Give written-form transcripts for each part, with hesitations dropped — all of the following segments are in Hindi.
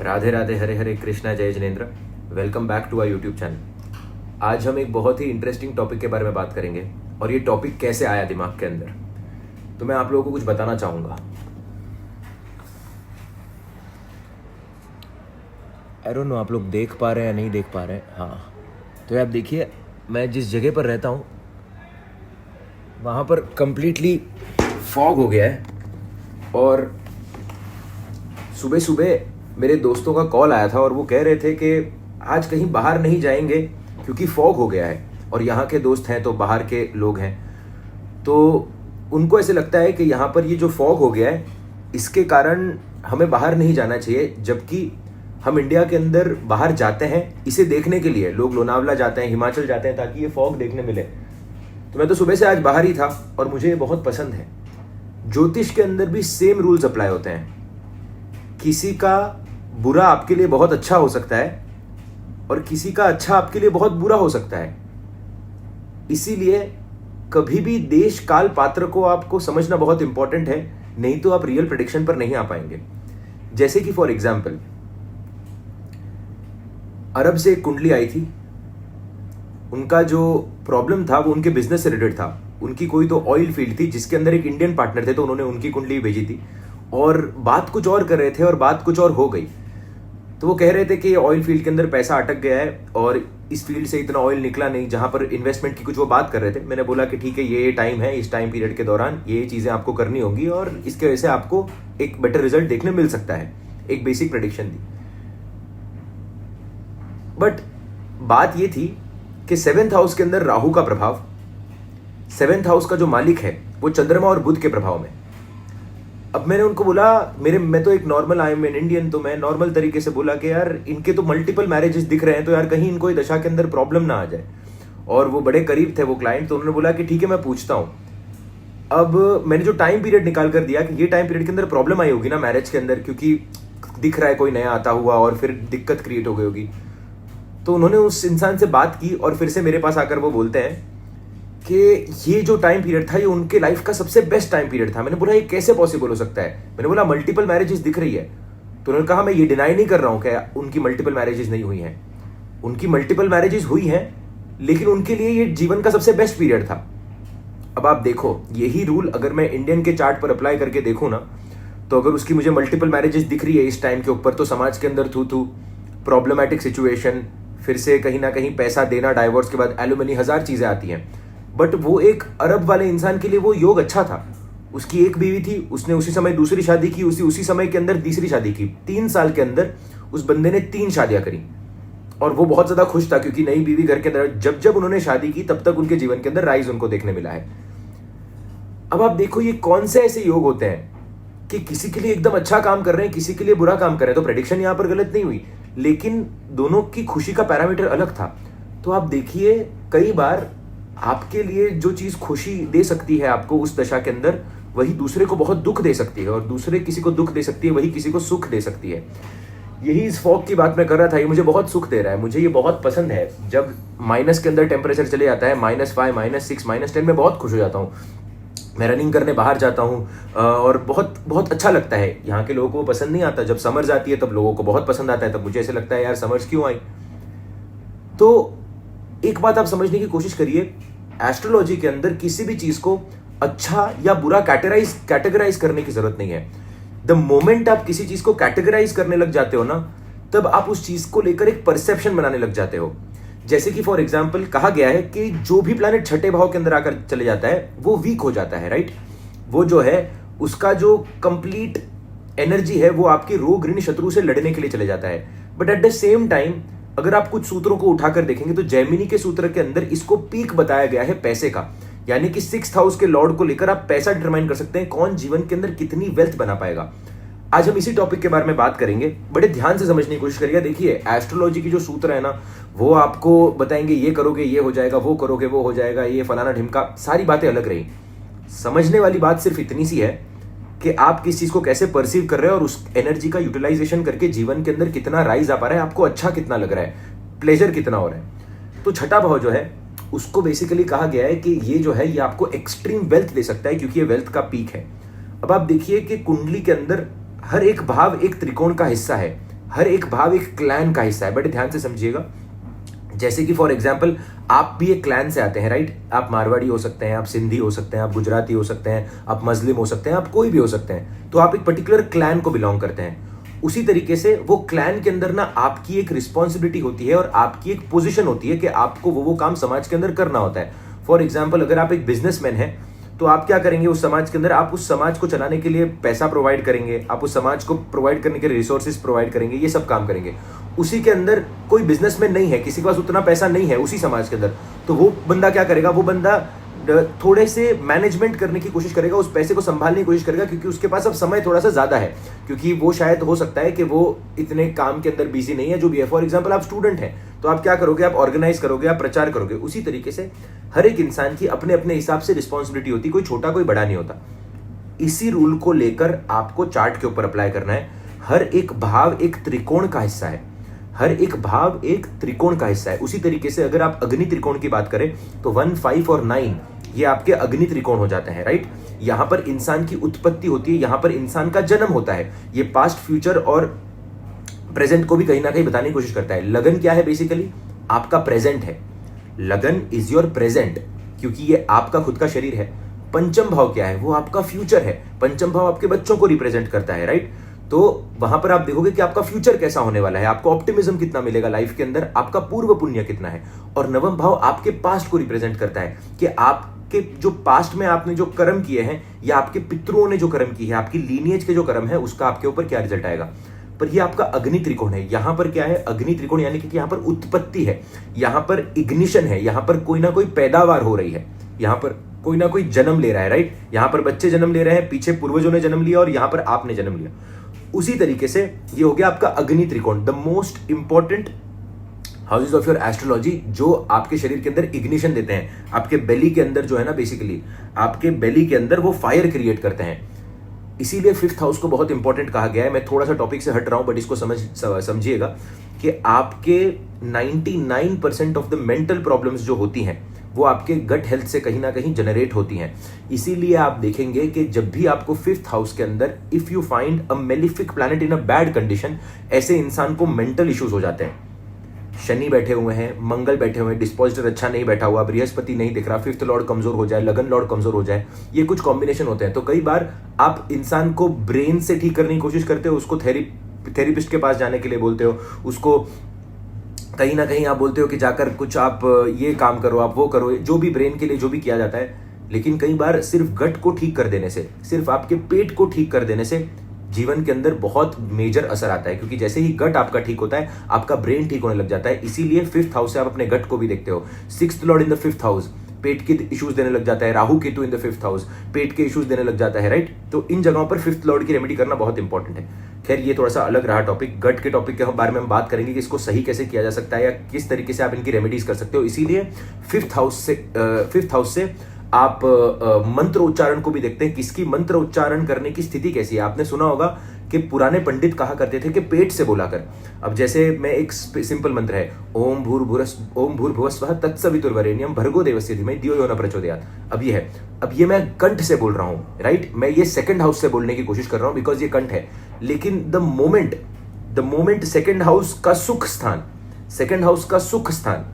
राधे राधे, हरे हरे कृष्णा, जय Jinendra. Welcome back to our YouTube channel. आज हम एक बहुत ही इंटरेस्टिंग टॉपिक के बारे में बात करेंगे और ये टॉपिक कैसे आया दिमाग के अंदर, तो मैं आप लोगों को कुछ बताना चाहूँगा। आई डोंट नो आप लोग देख पा रहे हैं या नहीं देख पा रहे हैं। हाँ, तो आप देखिए, मैं जिस जगह पर रहता हूँ वहाँ पर कंप्लीटली फॉग हो गया है और सुबह सुबह मेरे दोस्तों का कॉल आया था और वो कह रहे थे कि आज कहीं बाहर नहीं जाएंगे क्योंकि फॉग हो गया है। और यहाँ के दोस्त हैं तो बाहर के लोग हैं, तो उनको ऐसे लगता है कि यहाँ पर ये जो फॉग हो गया है इसके कारण हमें बाहर नहीं जाना चाहिए, जबकि हम इंडिया के अंदर बाहर जाते हैं इसे देखने के लिए। लोग लोनावला जाते हैं, हिमाचल जाते हैं ताकि ये फॉग देखने मिले। तो मैं तो सुबह से आज बाहर ही था और मुझे ये बहुत पसंद है। ज्योतिष के अंदर भी सेम रूल्स अप्लाई होते हैं। किसी का बुरा आपके लिए बहुत अच्छा हो सकता है और किसी का अच्छा आपके लिए बहुत बुरा हो सकता है। इसीलिए कभी भी देश काल पात्र को आपको समझना बहुत इंपॉर्टेंट है, नहीं तो आप रियल प्रेडिक्शन पर नहीं आ पाएंगे। जैसे कि फॉर एग्जाम्पल, अरब से एक कुंडली आई थी। उनका जो प्रॉब्लम था वो उनके बिजनेस से रिलेटेड था। उनकी कोई तो ऑयल फील्ड थी जिसके अंदर एक इंडियन पार्टनर थे, तो उन्होंने उनकी कुंडली भेजी थी और बात कुछ और कर रहे थे और बात कुछ और हो गई। तो वो कह रहे थे कि ऑयल फील्ड के अंदर पैसा अटक गया है और इस फील्ड से इतना ऑयल निकला नहीं, जहां पर इन्वेस्टमेंट की कुछ वो बात कर रहे थे। मैंने बोला कि ठीक है, ये टाइम है, इस टाइम पीरियड के दौरान ये चीज़ें आपको करनी होगी और इसके वजह से आपको एक बेटर रिजल्ट देखने मिल सकता है। एक बेसिक प्रेडिक्शन दी। बट बात ये थी कि 7th हाउस के अंदर राहु का प्रभाव, 7th हाउस का जो मालिक है वो चंद्रमा और बुध के प्रभाव में। अब मैंने उनको बोला, मैं तो एक normal I am an Indian, तो मैं नॉर्मल तरीके से बोला कि यार इनके तो मल्टीपल मैरिजेस दिख रहे हैं, तो यार कहीं इनको दशा के अंदर प्रॉब्लम ना आ जाए। और वो बड़े करीब थे वो क्लाइंट, तो उन्होंने बोला कि ठीक है मैं पूछता हूँ। अब मैंने जो टाइम पीरियड निकाल कर दिया कि ये टाइम पीरियड के अंदर प्रॉब्लम आई होगी ना मैरिज के अंदर, क्योंकि दिख रहा है कोई नया आता हुआ और फिर दिक्कत क्रिएट हो गई होगी। तो उन्होंने उस इंसान से बात की और फिर से मेरे पास आकर वो बोलते हैं कि ये जो टाइम पीरियड था ये उनके लाइफ का सबसे बेस्ट टाइम पीरियड था। मैंने बोला ये कैसे पॉसिबल हो सकता है? मैंने बोला मल्टीपल मैरिजेस दिख रही है। तो उन्होंने कहा मैं ये डिनाई नहीं कर रहा हूं कि उनकी मल्टीपल मैरिजेस नहीं हुई हैं। उनकी मल्टीपल मैरिजेस हुई हैं, लेकिन उनके लिए ये जीवन का सबसे बेस्ट पीरियड था। अब आप देखो, यही रूल अगर मैं इंडियन के चार्ट पर अप्लाई करके देखूं ना, तो अगर उसकी मुझे मल्टीपल मैरिजेस दिख रही है इस टाइम के ऊपर, तो समाज के अंदर थू प्रॉब्लमेटिक सिचुएशन, फिर से कहीं ना कहीं पैसा देना, डाइवोर्स के बाद एलुमनी, 1000 चीजें आती हैं। बट वो एक अरब वाले इंसान के लिए वो योग अच्छा था। उसकी एक बीवी थी, उसने उसी समय दूसरी शादी की, उसी समय के अंदर तीसरी शादी की। 3 साल के अंदर उस बंदे ने 3 शादियां करी और वो बहुत ज्यादा खुश था, क्योंकि नई बीवी घर के अंदर जब जब उन्होंने शादी की तब तक उनके जीवन के अंदर राइज उनको देखने मिला है। अब आप देखो ये कौन से ऐसे योग होते हैं कि किसी के लिए एकदम अच्छा काम कर रहे हैं, किसी के लिए बुरा काम कर रहे हैं। तो प्रेडिक्शन यहां पर गलत नहीं हुई, लेकिन दोनों की खुशी का पैरामीटर अलग था। तो आप देखिए, कई बार आपके लिए जो चीज खुशी दे सकती है आपको उस दशा के अंदर, वही दूसरे को बहुत दुख दे सकती है, और दूसरे किसी को दुख दे सकती है, वही किसी को सुख दे सकती है। यही इस फॉग की बात मैं कर रहा था। ये मुझे बहुत सुख दे रहा है, मुझे ये बहुत पसंद है। जब माइनस के अंदर टेम्परेचर चले जाता है, -5, -6, -10, मैं बहुत खुश हो जाता हूँ। मैं रनिंग करने बाहर जाता हूँ और बहुत बहुत अच्छा लगता है। यहाँ के लोगों को पसंद नहीं आता। जब समर्स आती है तब लोगों को बहुत पसंद आता है। तब मुझे ऐसे लगता है यार समर्स क्यों आई। तो एक बात आप समझने की कोशिश करिए, एस्ट्रोलॉजी के अंदर किसी भी चीज को अच्छा या बुरा कैटेगराइज करने की जरूरत नहीं है। द मोमेंट आप किसी चीज को कैटेगराइज करने लग जाते हो ना, तब आप उस चीज को लेकर एक परसेप्शन बनाने लग जाते हो। जैसे कि फॉर एग्जाम्पल कहा गया है कि जो भी प्लैनेट छठे भाव के अंदर आकर चले जाता है वो वीक हो जाता है, राइट। वो जो है उसका जो कंप्लीट एनर्जी है वो आपके रोग ऋण शत्रु से लड़ने के लिए चले जाता है। But at the same time अगर आप कुछ सूत्रों को उठाकर देखेंगे तो जैमिनी के सूत्र के अंदर इसको पीक बताया गया है पैसे का। यानी कि 6th हाउस के लॉर्ड को लेकर आप पैसा डिटरमाइन कर सकते हैं, कौन जीवन के अंदर कितनी वेल्थ बना पाएगा। आज हम इसी टॉपिक के बारे में बात करेंगे। बड़े ध्यान से समझने की कोशिश करिएगा। देखिए, एस्ट्रोलॉजी की जो सूत्र है ना, वो आपको बताएंगे ये करोगे ये हो जाएगा, वो करोगे वो हो जाएगा, ये फलाना ढिमका, सारी बातें अलग रही। समझने वाली बात सिर्फ इतनी सी है कि आप किस चीज को कैसे परसीव कर रहे हैं और उस एनर्जी का यूटिलाइजेशन करके जीवन के अंदर कितना राइज आ पा रहा है, आपको अच्छा कितना लग रहा है, प्लेजर कितना हो रहा है। तो छठा भाव जो है उसको बेसिकली कहा गया है कि ये जो है ये आपको एक्सट्रीम वेल्थ दे सकता है, क्योंकि ये वेल्थ का पीक है। अब आप देखिए कि कुंडली के अंदर हर एक भाव एक त्रिकोण का हिस्सा है। हर एक भाव एक क्लैन का हिस्सा है। बड़े ध्यान से समझिएगा, जैसे कि फॉर एग्जाम्पल आप भी एक क्लैन से आते हैं, राइट? आप मारवाड़ी हो सकते हैं, आप सिंधी हो सकते हैं, आप गुजराती हो सकते हैं, आप मुस्लिम हो सकते हैं, आप कोई भी हो सकते हैं। तो आप एक पर्टिकुलर क्लैन को बिलोंग करते हैं। उसी तरीके से वो क्लैन के अंदर ना आपकी एक रिस्पॉन्सिबिलिटी होती है और आपकी एक पोजीशन होती है कि आपको वो काम समाज के अंदर करना होता है। फॉर एग्जाम्पल अगर आप एक बिजनेसमैन हैं तो आप क्या करेंगे उस समाज के अंदर? आप उस समाज को चलाने के लिए पैसा प्रोवाइड करेंगे, आप उस समाज को प्रोवाइड करने के लिए रिसोर्सेज प्रोवाइड करेंगे, ये सब काम करेंगे। उसी के अंदर कोई बिजनेसमैन नहीं है, किसी के पास उतना पैसा नहीं है उसी समाज के अंदर, तो वो बंदा क्या करेगा? वो बंदा थोड़े से मैनेजमेंट करने की कोशिश करेगा, उस पैसे को संभालने की कोशिश करेगा, क्योंकि उसके पास अब समय थोड़ा सा ज्यादा है, क्योंकि वो शायद हो सकता है कि वो इतने काम के अंदर बिजी नहीं है जो भी है। फॉर एग्जाम्पल आप स्टूडेंट हैं तो आप क्या करोगे? आप ऑर्गेनाइज करोगे, आप प्रचार करोगे। उसी तरीके से हर एक इंसान की अपने अपने हिसाब से रिस्पॉन्सिबिलिटी होती है, कोई छोटा कोई बड़ा नहीं होता। इसी रूल को लेकर आपको चार्ट के ऊपर अप्लाई करना है। हर एक भाव एक त्रिकोण का हिस्सा है, हर एक भाव एक त्रिकोण का हिस्सा है। उसी तरीके से अगर आप अग्नि त्रिकोण की बात करें तो 1, 5 और 9 ये आपके अग्नि त्रिकोण हो जाते हैं, राइट? यहां पर इंसान की उत्पत्ति होती है, यहां पर इंसान का जन्म होता है। ये पास्ट, फ्यूचर और प्रेजेंट को भी कहीं ना कहीं बताने की कोशिश करता है। लगन क्या है? बेसिकली आपका प्रेजेंट है। लगन इज योर प्रेजेंट, क्योंकि ये आपका खुद का शरीर है। पंचम भाव क्या है? वो आपका फ्यूचर है। पंचम भाव आपके बच्चों को रिप्रेजेंट करता है, राइट? तो वहां पर आप देखोगे कि आपका फ्यूचर कैसा होने वाला है, आपको ऑप्टिमिज्म कितना मिलेगा लाइफ के अंदर, आपका पूर्व पुण्य कितना है। और नवम भाव आपके पास्ट को रिप्रेजेंट करता है कि आपके जो पास्ट में आपने जो कर्म किए हैं या आपके पितरों ने जो कर्म की है, आपकी लीनिएज के जो कर्म है, उसका आपके ऊपर क्या रिजल्ट आएगा। पर ये आपका अग्नि त्रिकोण है। यहां पर क्या है? अग्नि त्रिकोण यानी कि यहां पर उत्पत्ति है, यहां पर इग्निशन है, यहां पर कोई ना कोई पैदावार हो रही है, यहां पर कोई ना कोई जन्म ले रहा है, राइट? यहां पर बच्चे जन्म ले रहे हैं, पीछे पूर्वजों ने जन्म लिया और यहां पर आपने जन्म लिया। उसी तरीके से ये हो गया आपका अग्नि त्रिकोण, the most important houses of your astrology, जो आपके शरीर के अंदर इग्निशन देते हैं। आपके बेली के अंदर जो है ना, बेसिकली आपके बेली के अंदर वो फायर क्रिएट करते हैं। इसीलिए 5th हाउस को बहुत इंपॉर्टेंट कहा गया है। मैं थोड़ा सा टॉपिक से हट रहा हूं, बट इसको समझिएगा कि आपके 99% ऑफ द मेंटल प्रॉब्लम्स जो होती हैं वो आपके गट हेल्थ से कहीं ना कहीं जनरेट होती हैं। इसीलिए आप देखेंगे कि जब भी आपको 5th हाउस के अंदर if you find a malefic planet in a bad condition, ऐसे इंसान को मेंटल इश्यूज हो जाते हैं। शनि बैठे हुए हैं, मंगल बैठे हुए हैं, डिस्पोजिटर अच्छा नहीं बैठा हुआ, बृहस्पति नहीं दिख रहा, 5th लॉर्ड कमजोर हो जाए, लगन लॉर्ड कमजोर हो जाए, ये कुछ कॉम्बिनेशन होते हैं। तो कई बार आप इंसान को ब्रेन से ठीक करने की कोशिश करते हो, उसको थेरेपिस्ट के पास जाने के लिए बोलते हो, उसको कहीं ना कहीं आप बोलते हो कि जाकर कुछ आप ये काम करो, आप वो करो, जो भी ब्रेन के लिए जो भी किया जाता है। लेकिन कई बार सिर्फ गट को ठीक कर देने से, सिर्फ आपके पेट को ठीक कर देने से जीवन के अंदर बहुत मेजर असर आता है, क्योंकि जैसे ही गट आपका ठीक होता है आपका ब्रेन ठीक होने लग जाता है। इसीलिए 5th हाउस से आप अपने गट को भी देखते हो। 6th lord in the 5th house पेट के इश्यूज देने लग जाता है, Rahu Ketu in the 5th house पेट के इश्यूज देने लग जाता है, राइट? तो इन जगहों पर 5th लॉर्ड की रेमेडी करना बहुत इंपॉर्टेंट है। खैर ये थोड़ा सा अलग रहा टॉपिक। गट के टॉपिक के बारे में हम बात करेंगे कि इसको सही कैसे किया जा सकता है या किस तरीके से आप इनकी रेमेडीज कर सकते हो। इसीलिए 5th हाउस से आप मंत्र उच्चारण को भी देखते हैं, किसकी मंत्र उच्चारण करने की स्थिति कैसी है। आपने सुना होगा कि पुराने पंडित कहा करते थे कि पेट से बोला कर। अब जैसे मैं एक सिंपल मंत्र है, ओम भूर्भुवस्वः तत्सवितुर्वरेण्यम भर्गो देवस्य धीमहि धियो यो न प्रचोदयात्। अब ये है, अब ये मैं कंठ से बोल रहा हूं, राइट? मैं ये 2nd हाउस से बोलने की कोशिश कर रहा हूं बिकॉज ये कंठ है। लेकिन द मोमेंट 2nd हाउस का सुख स्थान, 2nd हाउस का सुख स्थान,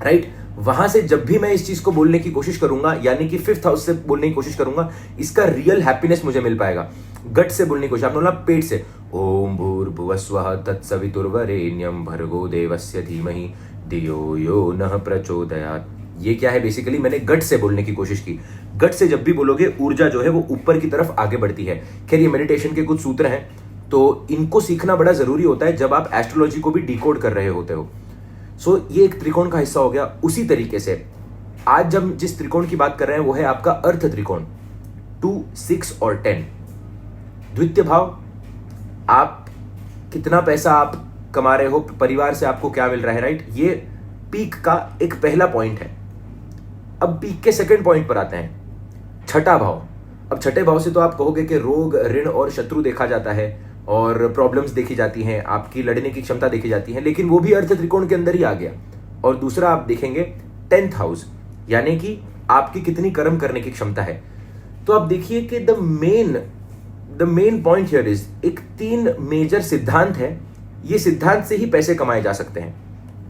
राइट? वहां से जब भी मैं इस चीज को बोलने की कोशिश करूंगा, यानी कि 5th हाउस से बोलने की कोशिश करूंगा, इसका रियल हैप्पीनेस मुझे मिल पाएगा। गट से बोलने की कोशिश, आपने बोला पेट से, ओम भूर्भुवस्वः तत्सवितुर्वरेण्यम भर्गो देवस्य धीमहि धियो यो नः प्रचोदयात्। ये क्या है? बेसिकली मैंने गट से बोलने की कोशिश की। गट से जब भी बोलोगे ऊर्जा जो है वो ऊपर की तरफ आगे बढ़ती है। खैर ये मेडिटेशन के कुछ सूत्र हैं, तो इनको सीखना बड़ा जरूरी होता है जब आप एस्ट्रोलॉजी को भी डिकोड कर रहे होते हो। सो ये एक त्रिकोण का हिस्सा हो गया। उसी तरीके से आज जब जिस त्रिकोण की बात कर रहे हैं वो है आपका अर्थ त्रिकोण, 2, 6 और 10। द्वितीय भाव, आप कितना पैसा आप कमा रहे हो, परिवार से आपको क्या मिल रहा है, राइट? ये पीक का एक पहला पॉइंट है। अब पीक के 2nd पॉइंट पर आते हैं, 6ठा भाव। अब 6ठे भाव से तो आप कहोगे कि रोग, ऋण और शत्रु देखा जाता है और प्रॉब्लम्स देखी जाती हैं, आपकी लड़ने की क्षमता देखी जाती है, लेकिन वो भी अर्थ त्रिकोण के अंदर ही आ गया। और दूसरा आप देखेंगे 10th हाउस, यानी कि आपकी कितनी कर्म करने की क्षमता है। तो आप देखिए कि the main point here is, एक 3 मेजर सिद्धांत है ये सिद्धांत से ही पैसे कमाए जा सकते हैं।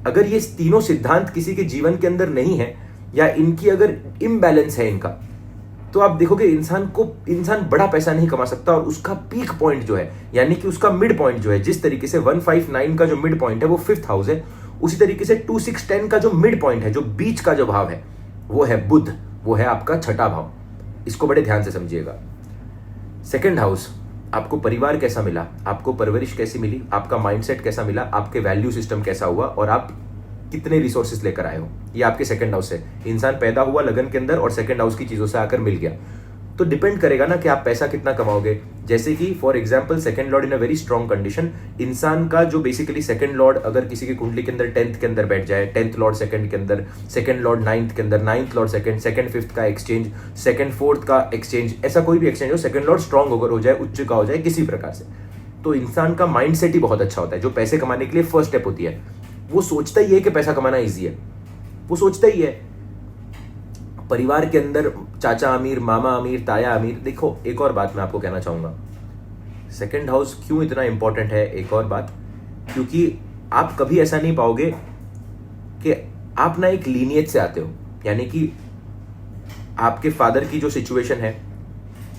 अगर ये तीनों सिद्धांत किसी के जीवन के अंदर नहीं है या इनकी अगर इम्बैलेंस है इनका, तो आप देखोगे इंसान बड़ा पैसा नहीं कमा सकता। और उसका पीक पॉइंट जो है, यानी कि उसका मिड पॉइंट जो है, जिस तरीके से 159 का जो मिड पॉइंट है वो 5th हाउस है, उसी तरीके से 2610 का जो मिड पॉइंट है, जो बीच का जो भाव है, वो है बुध, वो है आपका छठा भाव। इसको बड़े ध्यान से समझिएगा। 2nd हाउस, आपको परिवार कैसा मिला, आपको परवरिश कैसी मिली, आपका माइंडसेट कैसा मिला, आपके वैल्यू सिस्टम कैसा हुआ, और आप कितने रिसोर्सेस लेकर आए हो, ये आपके 2nd हाउस है। इंसान पैदा हुआ लगन के अंदर और 2nd हाउस की चीजों से आकर मिल गया, तो डिपेंड करेगा ना कि आप पैसा कितना कमाओगे। जैसे कि for example 2nd Lord in a very strong condition, इंसान का जो बेसिकली 2nd लॉर्ड अगर किसी की कुंडली के अंदर 10th के अंदर बैठ जाए, 10th लॉर्ड 2nd के अंदर, 2nd लॉर्ड 9th के अंदर, 9th लॉर्ड 2nd 5th का एक्सचेंज, 2nd 4th का एक्सचेंज, ऐसा कोई भी एक्सचेंज हो, 2nd लॉर्ड स्ट्रॉन्ग हो जाए, उच्च का हो जाए किसी प्रकार से, तो इंसान का माइंड सेट ही बहुत अच्छा होता है। जो पैसे कमाने के लिए फर्स्ट स्टेप होती है, वो सोचता ही है कि पैसा कमाना ईजी है, वो सोचता ही है। परिवार के अंदर चाचा अमीर, मामा अमीर, ताया अमीर। देखो, एक और बात मैं आपको कहना चाहूंगा, 2nd हाउस क्यों इतना इंपॉर्टेंट है, एक और बात, क्योंकि आप कभी ऐसा नहीं पाओगे कि आप ना एक लीनियज से आते हो, यानी कि आपके फादर की जो सिचुएशन है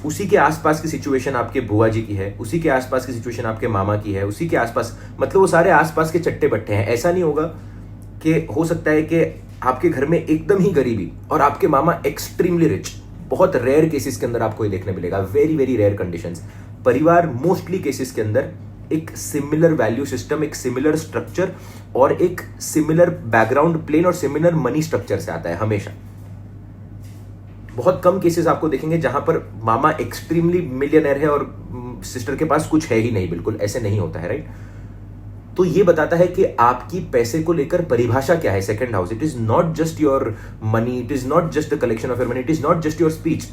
उसी के आसपास की सिचुएशन आपके बुआ जी की है, उसी के आसपास की सिचुएशन आपके मामा की है, उसी के आसपास, मतलब वो सारे आसपास के चट्टे बट्टे हैं। ऐसा नहीं होगा कि हो सकता है कि आपके घर में एकदम ही गरीबी और आपके मामा एक्सट्रीमली रिच। बहुत रेयर केसेस के अंदर आपको ये देखने मिलेगा, वेरी वेरी रेयर कंडीशंस। परिवार मोस्टली केसेस के अंदर एक सिमिलर वैल्यू सिस्टम, एक सिमिलर स्ट्रक्चर और एक सिमिलर बैकग्राउंड प्लेन और सिमिलर मनी स्ट्रक्चर से आता है हमेशा। बहुत कम केसेस आपको देखेंगे जहां पर मामा एक्सट्रीमली मिलियनर है और सिस्टर के पास कुछ है ही नहीं, बिल्कुल ऐसे नहीं होता है, राइट। तो ये बताता है कि आपकी पैसे को लेकर परिभाषा क्या है 2nd house. It is not just your money, it is not just the collection of your money, it is not just your speech.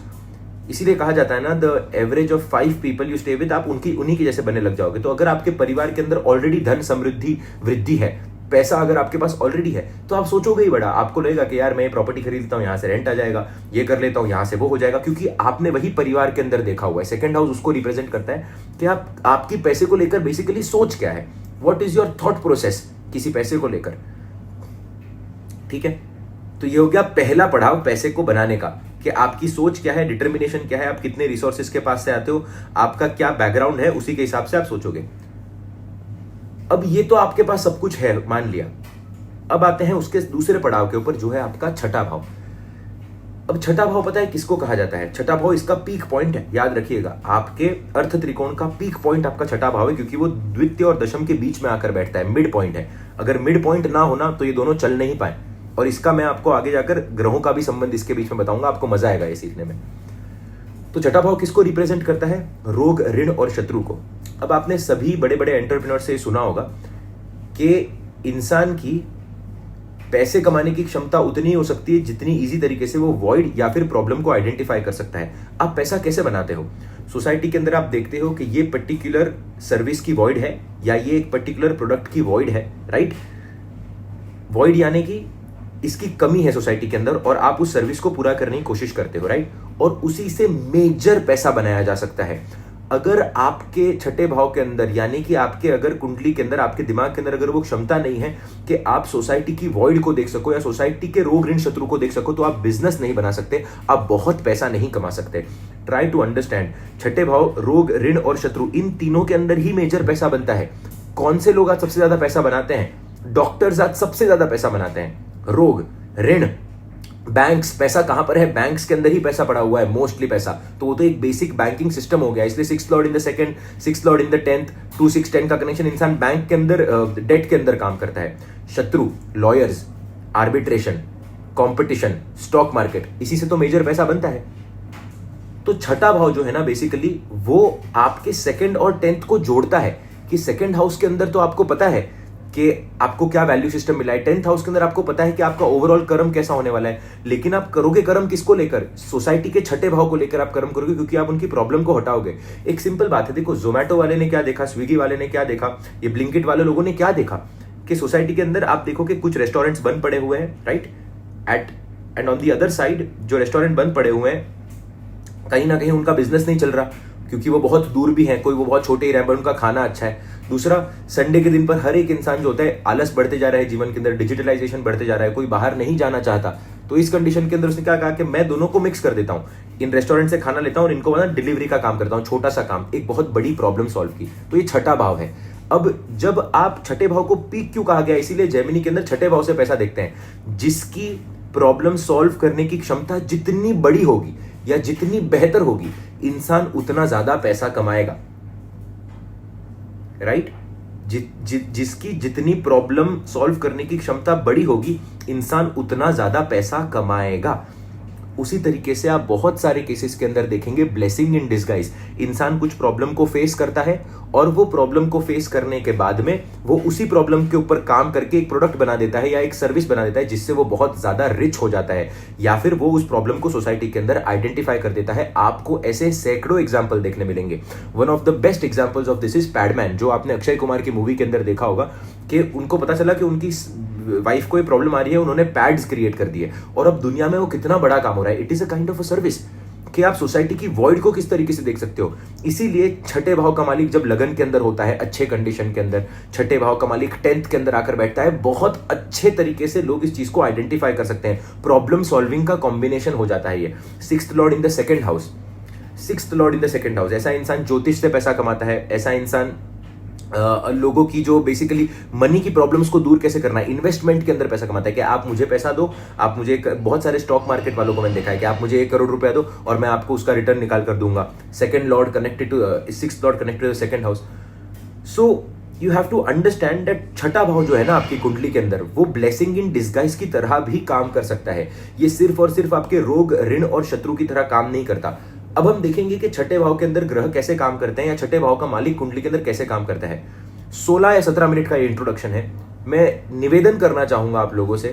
इसीलिए कहा जाता है ना, the average of 5 people you stay with, आप उन्हीं के जैसे बनने लग जाओगे। तो अगर आपके परिवार के अंदर ऑलरेडी धन समृद्धि वृद्धि है, पैसा अगर आपके पास ऑलरेडी है, तो आप सोचोगे ही बड़ा। आपको लगेगा कि यार मैं ये प्रॉपर्टी खरीद लेता हूँ, यहाँ से रेंट आ जाएगा, ये कर लेता हूँ, यहाँ से वो हो जाएगा, क्योंकि आपने वही परिवार के अंदर देखा हुआ है। 2nd हाउस उसको रिप्रेजेंट करता है कि आपकी पैसे को लेकर बेसिकली सोच क्या है, what is your thought process किसी पैसे को लेकर, ठीक है। तो ये हो गया पहला पड़ाव पैसे को बनाने का, कि आपकी सोच क्या है, डिटर्मिनेशन क्या है, आप कितने रिसोर्सेज के पास से आते हो, आपका क्या बैकग्राउंड है, उसी के हिसाब से आप सोचोगे। अब ये तो आपके पास सब कुछ है, मान लिया। अब आते हैं उसके दूसरे पड़ाव के ऊपर, जो है आपका छठा भाव। अब छठा भाव पता है किसको कहा जाता है? छठा भाव इसका पीक पॉइंट है, याद रखिएगा। आपके अर्थ त्रिकोण का पीक पॉइंट आपका छठा भाव है, क्योंकि वो द्वितीय और दशम के बीच में आकर बैठता है, मिड पॉइंट है। अगर मिड पॉइंट ना होना तो ये दोनों चल नहीं पाए, और इसका मैं आपको आगे जाकर ग्रहों का भी संबंध इसके बीच में बताऊंगा, आपको मजा आएगा ये सीखने में। तो छठा भाव किसको रिप्रेजेंट करता है? रोग, ऋण और शत्रु को। अब आपने सभी बड़े बड़े एंटरप्रेन्योर से सुना होगा कि इंसान की पैसे कमाने की क्षमता उतनी हो सकती है जितनी इजी तरीके से वो वॉइड या फिर प्रॉब्लम को आइडेंटिफाई कर सकता है। आप पैसा कैसे बनाते हो? सोसाइटी के अंदर आप देखते हो कि ये पर्टिकुलर सर्विस की वॉइड है या ये एक पर्टिकुलर प्रोडक्ट की वॉइड है, राइट। वॉइड यानी कि इसकी कमी है सोसाइटी के अंदर और आप उस सर्विस को पूरा करने की कोशिश करते हो, राइट। और उसी से मेजर पैसा बनाया जा सकता है। अगर आपके छठे भाव के अंदर, यानी कि आपके अगर कुंडली के अंदर, आपके दिमाग के अंदर अगर वो क्षमता नहीं है कि आप सोसाइटी की वॉइड को देख सको या सोसाइटी के रोग ऋण शत्रु को देख सको, तो आप बिजनेस नहीं बना सकते, आप बहुत पैसा नहीं कमा सकते। ट्राई टू अंडरस्टैंड, छठे भाव रोग, ऋण और शत्रु, इन तीनों के अंदर ही मेजर पैसा बनता है। कौन से लोग आज सबसे ज्यादा पैसा बनाते हैं? डॉक्टर्स आज सबसे ज्यादा पैसा बनाते हैं। रोग, ऋण, बैंक्स, पैसा कहां पर है? बैंक्स के अंदर ही पैसा पड़ा हुआ है, मोस्टली पैसा। तो वो तो एक बेसिक बैंकिंग सिस्टम हो गया, इसलिए 6th lord in the second, 6th lord in the 10th, 2 6 10 का कनेक्शन इंसान बैंक के अंदर डेट के अंदर काम करता है। शत्रु, lawyers, arbitration, competition, stock market, इसी से तो मेजर पैसा बनता है। तो छठा भाव जो है ना, बेसिकली वो आपके 2nd और 10th को जोड़ता है कि 2nd हाउस के अंदर तो आपको पता है कि आपको क्या वैल्यू सिस्टम मिला है, 10th हाउस के अंदर आपको पता है कि आपका ओवरऑल कर्म कैसा होने वाला है, लेकिन आप करोगे कर्म किसको लेकर? सोसाइटी के छठे भाव को लेकर आप कर्म करोगे, क्योंकि आप उनकी प्रॉब्लम को हटाओगे। एक सिंपल बात है, देखो जोमेटो वाले ने क्या देखा, स्विगी वाले ने क्या देखा, ये ब्लिंकिट वाले लोगों ने क्या देखा कि सोसाइटी के अंदर आप देखो कि कुछ रेस्टोरेंट्स बंद पड़े हुए हैं, right, and on the other side जो रेस्टोरेंट बंद पड़े हुए हैं, कहीं ना कहीं उनका बिजनेस नहीं चल रहा, क्योंकि वो बहुत दूर भी है, कोई वो बहुत छोटे ही रह, उनका खाना अच्छा है। दूसरा, संडे के दिन पर हर एक इंसान जो होता है आलस बढ़ते जा रहा है जीवन के अंदर, डिजिटलाइजेशन बढ़ते जा रहा है, कोई बाहर नहीं जाना चाहता। तो इस कंडीशन के अंदर उसने क्या कहा कि मैं दोनों को मिक्स कर देता हूँ, इन रेस्टोरेंट से खाना लेता हूँ और इनको मतलब डिलीवरी का काम करता हूँ, छोटा सा काम, एक बहुत बड़ी प्रॉब्लम सॉल्व की। तो ये छठा भाव है। अब जब आप छठे भाव को पीक क्यों कहा गया, इसीलिए जेमिनी के अंदर छठे भाव से पैसा देखते हैं। जिसकी प्रॉब्लम सॉल्व करने की क्षमता जितनी बड़ी होगी या जितनी बेहतर होगी, इंसान उतना ज्यादा पैसा कमाएगा, राइट? जिसकी जितनी प्रॉब्लम सॉल्व करने की क्षमता बड़ी होगी, इंसान उतना ज्यादा पैसा कमाएगा। उसी तरीके से आप बहुत सारे केसेस के अंदर देखेंगे ब्लेसिंग इन डिस्गाइज। इंसान कुछ प्रॉब्लम को फेस करता है और वो प्रॉब्लम को फेस करने के बाद में वो उसी प्रॉब्लम के ऊपर काम करके एक प्रोडक्ट बना देता है या एक सर्विस बना देता है, जिससे वो बहुत ज्यादा रिच हो जाता है, या फिर वो उस प्रॉब्लम को सोसाइटी के अंदर आइडेंटिफाई कर देता है। आपको ऐसे सैकड़ों एग्जाम्पल देखने मिलेंगे। One of the best examples of this is Padman, जो आपने अक्षय कुमार की मूवी के अंदर देखा होगा कि उनको पता चला कि उनकी वाइफ को प्रॉब्लम आ रही है, उन्होंने पैड्स क्रिएट कर दिए और अब दुनिया में वो कितना बड़ा काम हो रहा है। It is a kind of a service कि आप सोसाइटी की वॉइड को किस तरीके से देख सकते हो। इसीलिए छठे भाव का मालिक जब लगन के अंदर होता है, अच्छे कंडीशन के अंदर, छठे भाव का मालिक 10th के अंदर आकर बैठता है, बहुत अच्छे तरीके से लोग इस चीज को आइडेंटिफाई कर सकते हैं। प्रॉब्लम सॉल्विंग का कॉम्बिनेशन हो जाता है ये। 6th lord in the second house, 6th lord in the second house, ऐसा इंसान ज्योतिष से पैसा कमाता है, ऐसा इंसान लोगों की जो बेसिकली मनी की प्रॉब्लम्स को दूर कैसे करना है, इन्वेस्टमेंट के अंदर पैसा कमाता है कि आप मुझे पैसा दो, आप मुझे बहुत सारे स्टॉक मार्केट वालों को मैंने देखा है कि आप मुझे 1 करोड़ रुपया दो और मैं आपको उसका रिटर्न निकाल कर दूंगा। Second lord connected to 6th lord connected to second house. So you have to understand that छठा भाव जो है ना आपकी कुंडली के अंदर, वो ब्लेसिंग इन डिस्गाइज की तरह भी काम कर सकता है। ये सिर्फ और सिर्फ आपके रोग, ऋण और शत्रु की तरह काम नहीं करता। अब हम देखेंगे कि छठे भाव के अंदर ग्रह कैसे काम करते हैं या छठे भाव का मालिक कुंडली के अंदर कैसे काम करता है। 16 या 17 मिनट का ये इंट्रोडक्शन है। मैं निवेदन करना चाहूंगा आप लोगों से,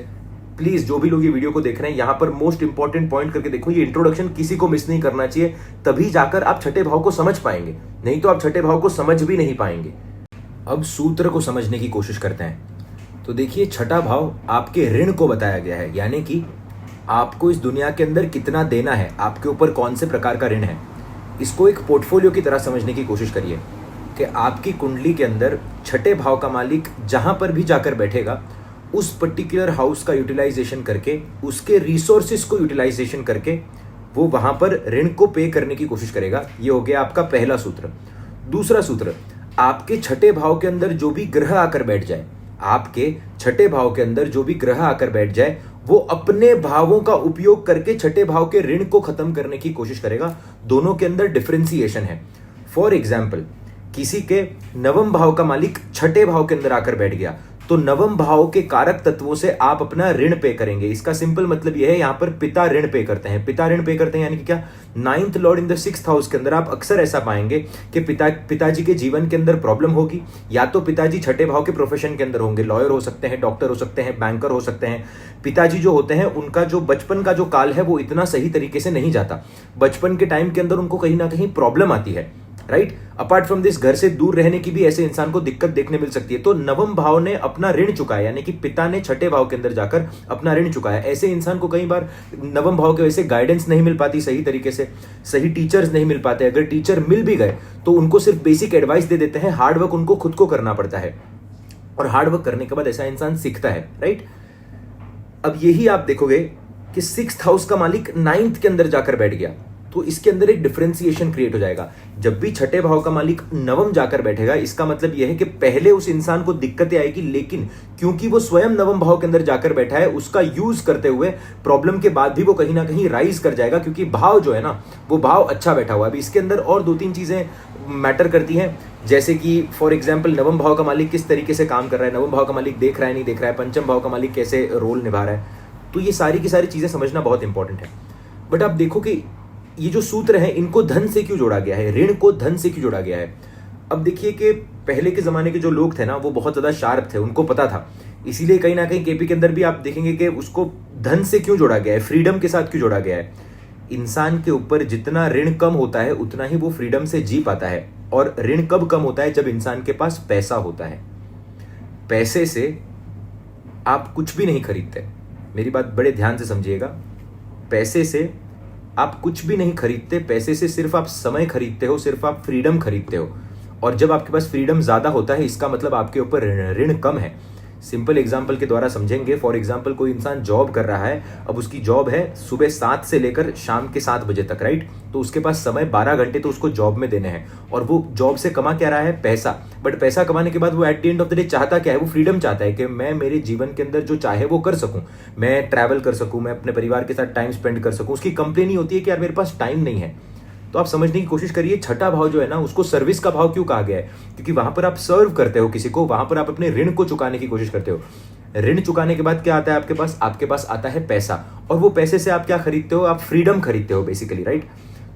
प्लीज जो भी लोग ये वीडियो को देख रहे हैं, यहां पर मोस्ट इंपॉर्टेंट पॉइंट करके देखो। ये इंट्रोडक्शन किसी को मिस नहीं करना चाहिए, तभी जाकर आप छठे भाव को समझ पाएंगे, नहीं तो आप छठे भाव को समझ भी नहीं पाएंगे। अब सूत्र को समझने की कोशिश करते हैं। तो देखिए, छठा भाव आपके ऋण को बताया गया है, यानी कि आपको इस दुनिया के अंदर कितना देना है, आपके ऊपर कौन से प्रकार का ऋण है। इसको एक पोर्टफोलियो की तरह समझने की कोशिश करिए कि आपकी कुंडली के अंदर छठे भाव का मालिक जहां पर भी जाकर बैठेगा, उस पर्टिकुलर हाउस का यूटिलाइजेशन करके, उसके रिसोर्सेस को यूटिलाइजेशन करके वो वहां पर ऋण को पे करने की कोशिश करेगा। ये हो गया आपका पहला सूत्र। दूसरा सूत्र, आपके छठे भाव के अंदर जो भी ग्रह आकर बैठ जाए, आपके छठे भाव के अंदर जो भी ग्रह आकर बैठ जाए, वो अपने भावों का उपयोग करके छठे भाव के ऋण को खत्म करने की कोशिश करेगा। दोनों के अंदर डिफरेंशिएशन है। फॉर एग्जाम्पल, किसी के नवम भाव का मालिक छठे भाव के अंदर आकर बैठ गया, तो नवम भाव के कारक तत्वों से आप अपना ऋण पे करेंगे। इसका सिंपल मतलब यह है, यहां पर पिता ऋण पे करते हैं। पिता ऋण पे करते हैं यानी कि क्या, 9th Lord in the 6th house के अंदर आप अक्सर ऐसा पाएंगे कि पिताजी के जीवन के अंदर प्रॉब्लम होगी। या तो पिताजी छठे भाव के प्रोफेशन के अंदर होंगे, लॉयर हो सकते हैं, डॉक्टर हो सकते हैं, बैंकर हो सकते हैं। पिताजी जो होते हैं, उनका जो बचपन का जो काल है वो इतना सही तरीके से नहीं जाता। बचपन के टाइम के अंदर उनको कहीं ना कहीं प्रॉब्लम आती है, राइट। अपार्ट फ्रॉम दिस, घर से दूर रहने की भी ऐसे इंसान को दिक्कत देखने मिल सकती है। तो नवम भाव ने अपना ऋण चुकाया, यानी कि पिता ने छठे भाव के अंदर जाकर अपना ऋण चुकाया। ऐसे इंसान को कई बार नवम भाव के वजह से गाइडेंस नहीं मिल पाती सही तरीके से, सही टीचर्स नहीं मिल पाते। अगर टीचर मिल भी गए तो उनको सिर्फ बेसिक एडवाइस दे देते हैं, हार्ड वर्क उनको खुद को करना पड़ता है, और हार्ड वर्क करने के बाद ऐसा इंसान सीखता है, राइट। अब यही आप देखोगे कि 6th हाउस का मालिक 9th के अंदर जाकर बैठ गया, तो इसके अंदर एक डिफरेंशिएशन क्रिएट हो जाएगा। जब भी छठे भाव का मालिक नवम जाकर बैठेगा, इसका मतलब यह है कि पहले उस इंसान को दिक्कतें आएगी, लेकिन क्योंकि वो स्वयं नवम भाव के अंदर जाकर बैठा है, उसका यूज करते हुए प्रॉब्लम के बाद भी वो कहीं ना कहीं राइज कर जाएगा, क्योंकि भाव जो है ना, वो भाव अच्छा बैठा हुआ है। अभी इसके अंदर और 2-3 चीजें मैटर करती हैं, जैसे कि फॉर एग्जाम्पल नवम भाव का मालिक किस तरीके से काम कर रहा है, नवम भाव का मालिक देख रहा है नहीं देख रहा है, पंचम भाव का मालिक कैसे रोल निभा रहा है। तो ये सारी की सारी चीजें समझना बहुत इंपॉर्टेंट है। बट आप देखो कि ये जो सूत्र है, इनको धन से क्यों जोड़ा गया है, ऋण को धन से क्यों जोड़ा गया है। अब देखिए कि पहले के जमाने के जो लोग थे ना, वो बहुत ज्यादा शार्प थे, उनको पता था। इसीलिए कहीं ना कहीं केपी के अंदर भी आप देखेंगे कि उसको धन से क्यों जोड़ा गया है, फ्रीडम के साथ क्यों जोड़ा गया है। इंसान के ऊपर जितना ऋण कम होता है, उतना ही वो फ्रीडम से जी पाता है। और ऋण कब कम होता है, जब इंसान के पास पैसा होता है। पैसे से आप कुछ भी नहीं खरीदते, मेरी बात बड़े ध्यान से समझिएगा। पैसे से आप कुछ भी नहीं खरीदते, पैसे से सिर्फ आप समय खरीदते हो, सिर्फ आप फ्रीडम खरीदते हो। और जब आपके पास फ्रीडम ज़्यादा होता है इसका मतलब आपके ऊपर ऋण कम है। सिंपल एग्जाम्पल के द्वारा समझेंगे। फॉर एग्जाम्पल कोई इंसान जॉब कर रहा है, अब उसकी जॉब है सुबह 7 से लेकर शाम के 7 बजे तक, राइट। तो उसके पास समय 12 घंटे तो उसको जॉब में देने हैं, और वो जॉब से कमा क्या रहा है, पैसा। बट पैसा कमाने के बाद वो at the end of the day चाहता क्या है, वो फ्रीडम चाहता है कि मैं मेरे जीवन के अंदर जो चाहे वो कर सकूं, मैं ट्रैवल कर सकूं, मैं अपने परिवार के साथ टाइम स्पेंड कर सकूं। उसकी कंप्लेन ही होती है कि यार मेरे पास टाइम नहीं है। तो आप समझने की कोशिश करिए, छठा भाव जो है ना उसको सर्विस का भाव क्यों कहा गया है, क्योंकि वहां पर आप सर्व करते हो किसी को, वहां पर आप अपने ऋण को चुकाने की कोशिश करते हो। ऋण चुकाने के बाद क्या आता है आपके पास आता है पैसा, और वो पैसे से आप क्या खरीदते हो, आप फ्रीडम खरीदते हो बेसिकली, राइट।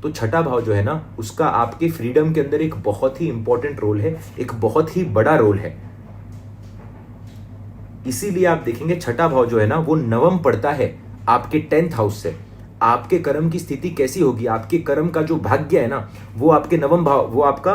तो छठा भाव जो है ना उसका आपके फ्रीडम के अंदर एक बहुत ही इंपॉर्टेंट रोल है, एक बहुत ही बड़ा रोल है। इसीलिए आप देखेंगे छठा भाव जो है ना वो नवम पड़ता है आपके 10th हाउस से। आपके कर्म की स्थिति कैसी होगी, आपके कर्म का जो भाग्य है ना वो आपके नवम भाव, वो आपका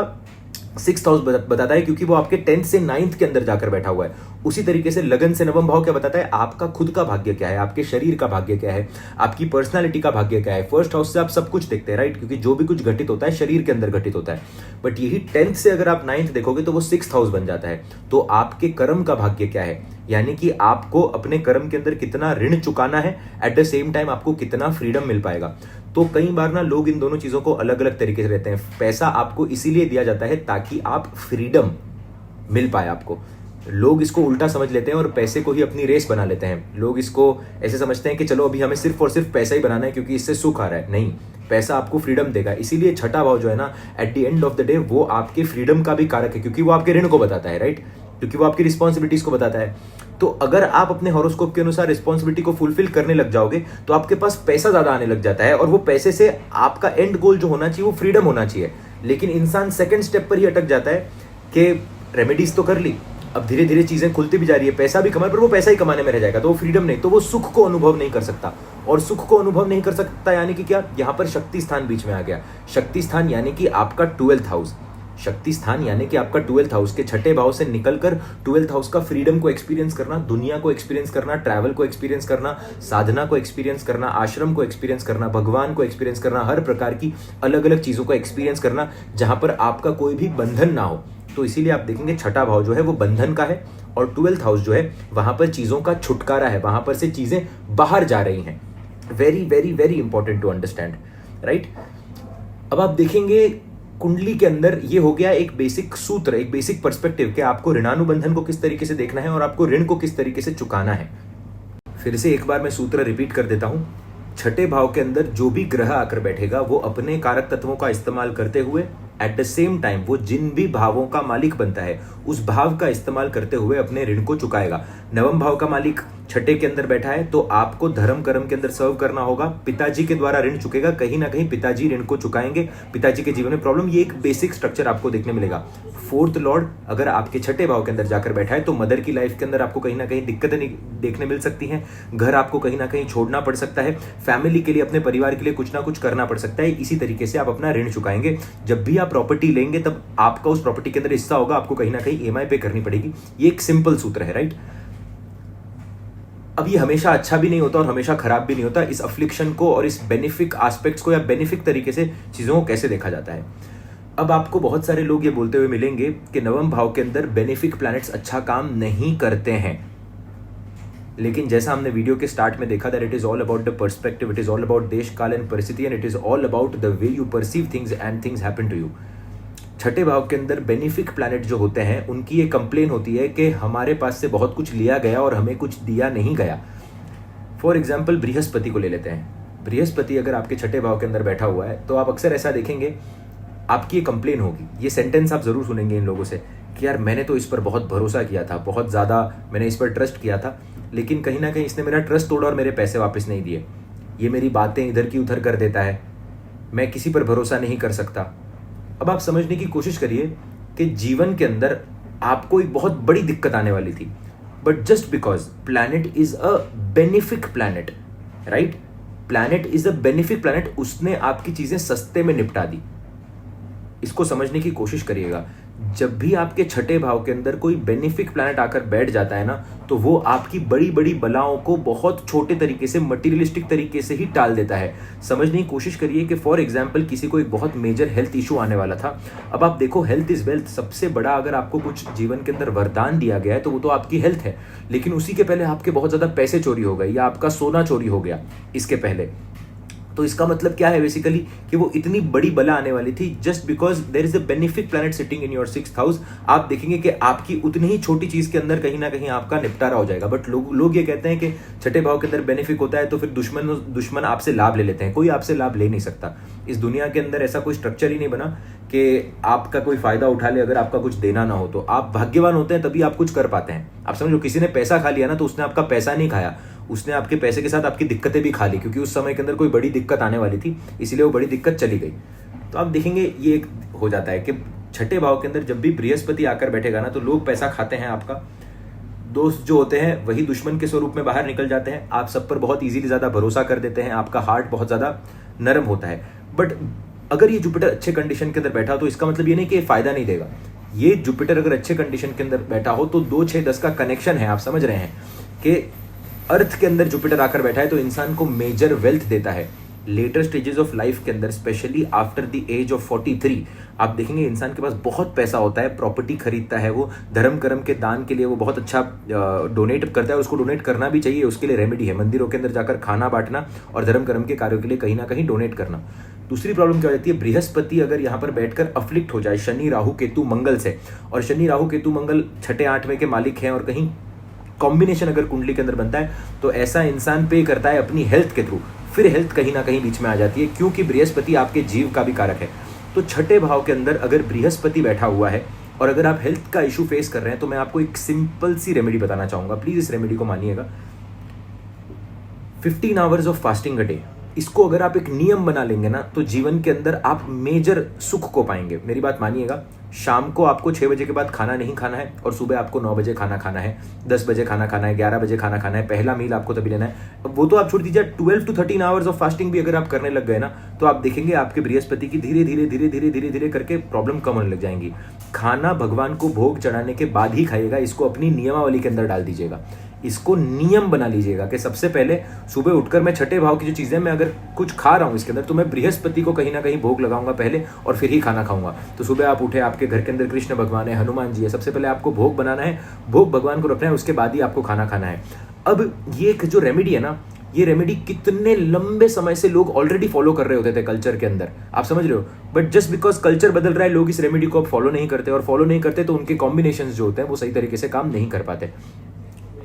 6th हाउस बताता है, क्योंकि वो आपके 10th से 9th के अंदर जाकर बैठा हुआ है। उसी तरीके से लगन से नवम भाव क्या बताता है, आपका खुद का भाग्य क्या है, आपके शरीर का भाग्य क्या है, आपकी पर्सनालिटी का भाग्य क्या है। फर्स्ट हाउस से आप सब कुछ देखते हैं, राइट, क्योंकि जो भी कुछ घटित होता है शरीर के अंदर घटित होता है। बट यही 10th से अगर आप 9th देखोगे तो वो 6th हाउस बन जाता है। तो आपके कर्म का भाग्य क्या है, यानी कि आपको अपने कर्म के अंदर कितना ऋण चुकाना है, एट द सेम टाइम आपको कितना फ्रीडम मिल पाएगा। तो कई बार ना लोग इन दोनों चीजों को अलग अलग तरीके से लेते हैं। पैसा आपको इसीलिए दिया जाता है ताकि आप फ्रीडम मिल पाए आपको। लोग इसको उल्टा समझ लेते हैं और पैसे को ही अपनी रेस बना लेते हैं। लोग इसको ऐसे समझते हैं कि चलो अभी हमें सिर्फ और सिर्फ पैसा ही बनाना है क्योंकि इससे सुख आ रहा है। नहीं, पैसा आपको फ्रीडम देगा। इसीलिए छठा भाव जो है ना at the end of the day वो आपके फ्रीडम का भी कारक है, क्योंकि वो आपके ऋण को बताता है, राइट, क्योंकि वो आपकी रिस्पॉन्सिबिलिटीज को बताता है। तो अगर आप अपने हॉरोस्कोप के अनुसार रिस्पॉन्सिबिलिटी को फुलफिल करने लग जाओगे तो आपके पास पैसा ज्यादा आने लग जाता है, और वो पैसे से आपका एंड गोल जो होना चाहिए वो फ्रीडम होना चाहिए। लेकिन इंसान सेकंड स्टेप पर ही अटक जाता है कि रेमेडीज तो कर ली, अब धीरे धीरे चीजें खुलती भी जा रही है, पैसा भी कमा, पर वो पैसा ही कमाने में रह जाएगा, तो वो फ्रीडम नहीं, तो वो सुख को अनुभव नहीं कर सकता। और सुख को अनुभव नहीं कर सकता यानी कि क्या, यहां पर शक्ति स्थान बीच में आ गया। शक्ति स्थान यानी कि आपका 12th हाउस। शक्ति स्थान यानी कि आपका 12th हाउस के छठे भाव से निकलकर 12th हाउस का फ्रीडम को एक्सपीरियंस करना, दुनिया को एक्सपीरियंस करना, ट्रैवल को एक्सपीरियंस करना, साधना को एक्सपीरियंस करना, आश्रम को एक्सपीरियंस करना, भगवान को एक्सपीरियंस करना, हर प्रकार की अलग अलग चीजों को एक्सपीरियंस करना जहां पर आपका कोई भी बंधन ना हो। तो इसीलिए आप देखेंगे छठा भाव जो है वो बंधन का है, और 12th हाउस जो है वहां पर चीजों का छुटकारा है, वहां पर से चीजें बाहर जा रही हैं। Very very very important to understand, right. अब आप देखेंगे कुंडली के अंदर ये हो गया एक बेसिक सूत्र, एक बेसिक पर्सपेक्टिव कि आपको ऋणानुबंधन को किस तरीके से देखना है और आपको ऋण को किस तरीके से चुकाना है। फिर से एक बार मैं सूत्र रिपीट कर देता हूं। छठे भाव के अंदर जो भी ग्रह आकर बैठेगा वो अपने कारक तत्वों का इस्तेमाल करते हुए एट द सेम टाइम वो जिन भी भावों का मालिक बनता है उस भाव का इस्तेमाल करते हुए अपने ऋण को चुकाएगा। नवम भाव का मालिक छठे के अंदर बैठा है तो आपको धर्म कर्म के अंदर सर्व करना होगा। पिताजी के द्वारा ऋण चुकेगा, कहीं ना कहीं पिताजी ऋण को चुकाएंगे, पिताजी के जीवन में प्रॉब्लम, ये एक बेसिक स्ट्रक्चर आपको देखने मिलेगा। 4th लॉर्ड अगर आपके छठे भाव के अंदर जाकर बैठा है तो मदर की लाइफ के अंदर आपको कहीं ना कहीं दिक्कतें देखने मिल सकती हैं, घर आपको कहीं ना कहीं छोड़ना पड़ सकता है, फैमिली के लिए, अपने परिवार के लिए कुछ ना कुछ करना पड़ सकता है। इसी तरीके से आप अपना ऋण चुकाएंगे। जब भी आप प्रॉपर्टी लेंगे तब आपका उस प्रॉपर्टी के अंदर हिस्सा होगा, आपको कहीं ना कहीं ईएमआई पे करनी पड़ेगी। ये एक सिंपल सूत्र है, राइट। अब ये हमेशा अच्छा भी नहीं होता और हमेशा खराब भी नहीं होता। इस अफ्लिक्शन को और इस बेनिफिक एस्पेक्ट्स को या बेनिफिक तरीके से चीजों को कैसे देखा जाता है। अब आपको बहुत सारे लोग ये बोलते हुए मिलेंगे कि नवम भाव के अंदर बेनिफिक प्लैनेट्स अच्छा काम नहीं करते हैं, लेकिन जैसा हमने वीडियो के स्टार्ट में देखा, that it is all about the perspective, it is all about देश काल एंड परिस्थिति, and it is all about the way you perceive things and things happen to you. छठे भाव के अंदर बेनिफिक प्लैनेट जो होते हैं उनकी ये कंप्लेन होती है कि हमारे पास से बहुत कुछ लिया गया और हमें कुछ दिया नहीं गया। फॉर एग्जाम्पल बृहस्पति को ले लेते हैं। बृहस्पति अगर आपके छठे भाव के अंदर बैठा हुआ है तो आप अक्सर ऐसा देखेंगे, आपकी ये कंप्लेन होगी, ये सेंटेंस आप जरूर सुनेंगे इन लोगों से कि यार मैंने तो इस पर बहुत भरोसा किया था, बहुत ज़्यादा मैंने इस पर ट्रस्ट किया था, लेकिन कहीं ना कहीं इसने मेरा ट्रस्ट तोड़ा और मेरे पैसे वापस नहीं दिए, ये मेरी बातें इधर की उधर कर देता है, मैं किसी पर भरोसा नहीं कर सकता। अब आप समझने की कोशिश करिए कि जीवन के अंदर आपको एक बहुत बड़ी दिक्कत आने वाली थी, but just because planet is a benefic planet, right, planet is a benefic planet, उसने आपकी चीजें सस्ते में निपटा दी। इसको समझने की कोशिश करिएगा। जब भी आपके छठे भाव के अंदर कोई बेनिफिक प्लैनेट आकर बैठ जाता है ना, तो वो आपकी बड़ी बड़ी बलाओं को बहुत छोटे तरीके से, मटीरियलिस्टिक तरीके से ही टाल देता है। समझने की कोशिश करिए कि फॉर एग्जांपल किसी को एक बहुत मेजर हेल्थ इशू आने वाला था। अब आप देखो, हेल्थ इज वेल्थ। सबसे बड़ा अगर आपको कुछ जीवन के अंदर वरदान दिया गया है तो वो तो आपकी हेल्थ है। लेकिन उसी के पहले आपके बहुत ज़्यादा पैसे चोरी हो गए या आपका सोना चोरी हो गया इसके पहले। तो इसका मतलब क्या है बेसिकली, कि वो इतनी बड़ी बला आने वाली थी just because there is a benefic planet sitting in your 6th house. आप देखेंगे कि आपकी उतनी ही छोटी चीज के अंदर कहीं ना कहीं आपका निपटारा हो जाएगा। बट लोग ये कहते हैं कि छठे भाव के अंदर बेनिफिक होता है तो फिर दुश्मन आपसे लाभ ले लेते हैं। कोई आपसे लाभ ले नहीं सकता। इस दुनिया के अंदर ऐसा कोई स्ट्रक्चर ही नहीं बना कि आपका कोई फायदा उठा ले अगर आपका कुछ देना ना हो। तो आप भाग्यवान होते हैं तभी आप कुछ कर पाते हैं। आप समझो, किसी ने पैसा खा लिया ना तो उसने आपका पैसा नहीं खाया, उसने आपके पैसे के साथ आपकी दिक्कतें भी खा ली, क्योंकि उस समय के अंदर कोई बड़ी दिक्कत आने वाली थी, इसलिए वो बड़ी दिक्कत चली गई। तो आप देखेंगे ये एक हो जाता है कि छठे भाव के अंदर जब भी बृहस्पति आकर बैठेगा ना तो लोग पैसा खाते हैं आपका। दोस्त जो होते हैं वही दुश्मन के स्वरूप में बाहर निकल जाते हैं। आप सब पर बहुत इजीली ज्यादा भरोसा कर देते हैं, आपका हार्ट बहुत ज्यादा नरम होता है। बट अगर ये जुपिटर अच्छे कंडीशन के अंदर बैठा हो तो इसका मतलब ये नहीं कि ये फायदा नहीं देगा। ये जुपिटर अगर अच्छे कंडीशन के अंदर बैठा हो तो 2 6 10 का कनेक्शन है। आप समझ रहे हैं कि अर्थ के अंदर जुपिटर आकर बैठा है तो इंसान को मेजर वेल्थ देता है। लेटर स्टेजेस ऑफ लाइफ के अंदर, specially after the age of 43, आप देखेंगे इंसान के पास बहुत पैसा होता है, प्रॉपर्टी खरीदता है, वो धर्म कर्म के दान के लिए वो बहुत अच्छा डोनेट करता है। उसको डोनेट करना भी चाहिए, उसके लिए रेमेडी है मंदिरों के अंदर जाकर खाना बांटना और धर्म कर्म के कार्यों के लिए कहीं ना कहीं डोनेट करना। दूसरी प्रॉब्लम क्या हो जाती है, बृहस्पति अगर यहाँ पर बैठकर अफ्लिक्ट हो जाए शनि राहु केतु मंगल से, और शनि राहु केतु मंगल छठे 8वें के मालिक हैं, और कहीं कॉम्बिनेशन अगर कुंडली के अंदर बनता है तो ऐसा इंसान पे करता है अपनी हेल्थ के थ्रू। फिर हेल्थ कहीं ना कहीं बीच में आ जाती है, क्योंकि बृहस्पति आपके जीव का भी कारक है। तो छठे भाव के अंदर अगर बृहस्पति बैठा हुआ है और अगर आप हेल्थ का इशू फेस कर रहे हैं तो मैं आपको एक सिंपल सी रेमेडी बताना चाहूंगा। प्लीज इस रेमेडी को मानिएगा। 15 hours of fasting a day, इसको अगर आप एक नियम बना लेंगे ना तो जीवन के अंदर आप मेजर सुख को पाएंगे। मेरी बात मानिएगा, शाम को आपको 6 बजे के बाद खाना नहीं खाना है और सुबह आपको 9 बजे खाना खाना है, 10 बजे खाना खाना है, 11 बजे खाना खाना है। पहला मील आपको तभी लेना है। अब वो तो आप छोड़ दीजिए, 12 to 13 आवर्स ऑफ फास्टिंग भी अगर आप करने लग गए ना तो आप देखेंगे आपके बृहस्पति की धीरे धीरे धीरे धीरे धीरे धीरे करके प्रॉब्लम कम होने लग जाएंगी। खाना भगवान को भोग चढ़ाने के बाद ही खाइएगा। इसको अपनी नियमावली के अंदर डाल दीजिएगा, इसको नियम बना लीजिएगा कि सबसे पहले सुबह उठकर मैं छठे भाव की जो चीजें मैं अगर कुछ खा रहा हूं इसके अंदर तो मैं बृहस्पति को कहीं ना कहीं भोग लगाऊंगा पहले और फिर ही खाना खाऊंगा। तो सुबह आप उठे, आपके घर के अंदर कृष्ण भगवान है, हनुमान जी है, सबसे पहले आपको भोग बनाना है, भोग भगवान को रखना है, उसके बाद ही आपको खाना खाना है। अब ये जो रेमेडी है ना, ये रेमेडी कितने लंबे समय से लोग ऑलरेडी फॉलो कर रहे होते थे कल्चर के अंदर, आप समझ रहे हो। बट जस्ट बिकॉज कल्चर बदल रहा है लोग इस रेमेडी को अब फॉलो नहीं करते, और फॉलो नहीं करते तो उनके कॉम्बिनेशंस जो होते हैं वो सही तरीके से काम नहीं कर पाते।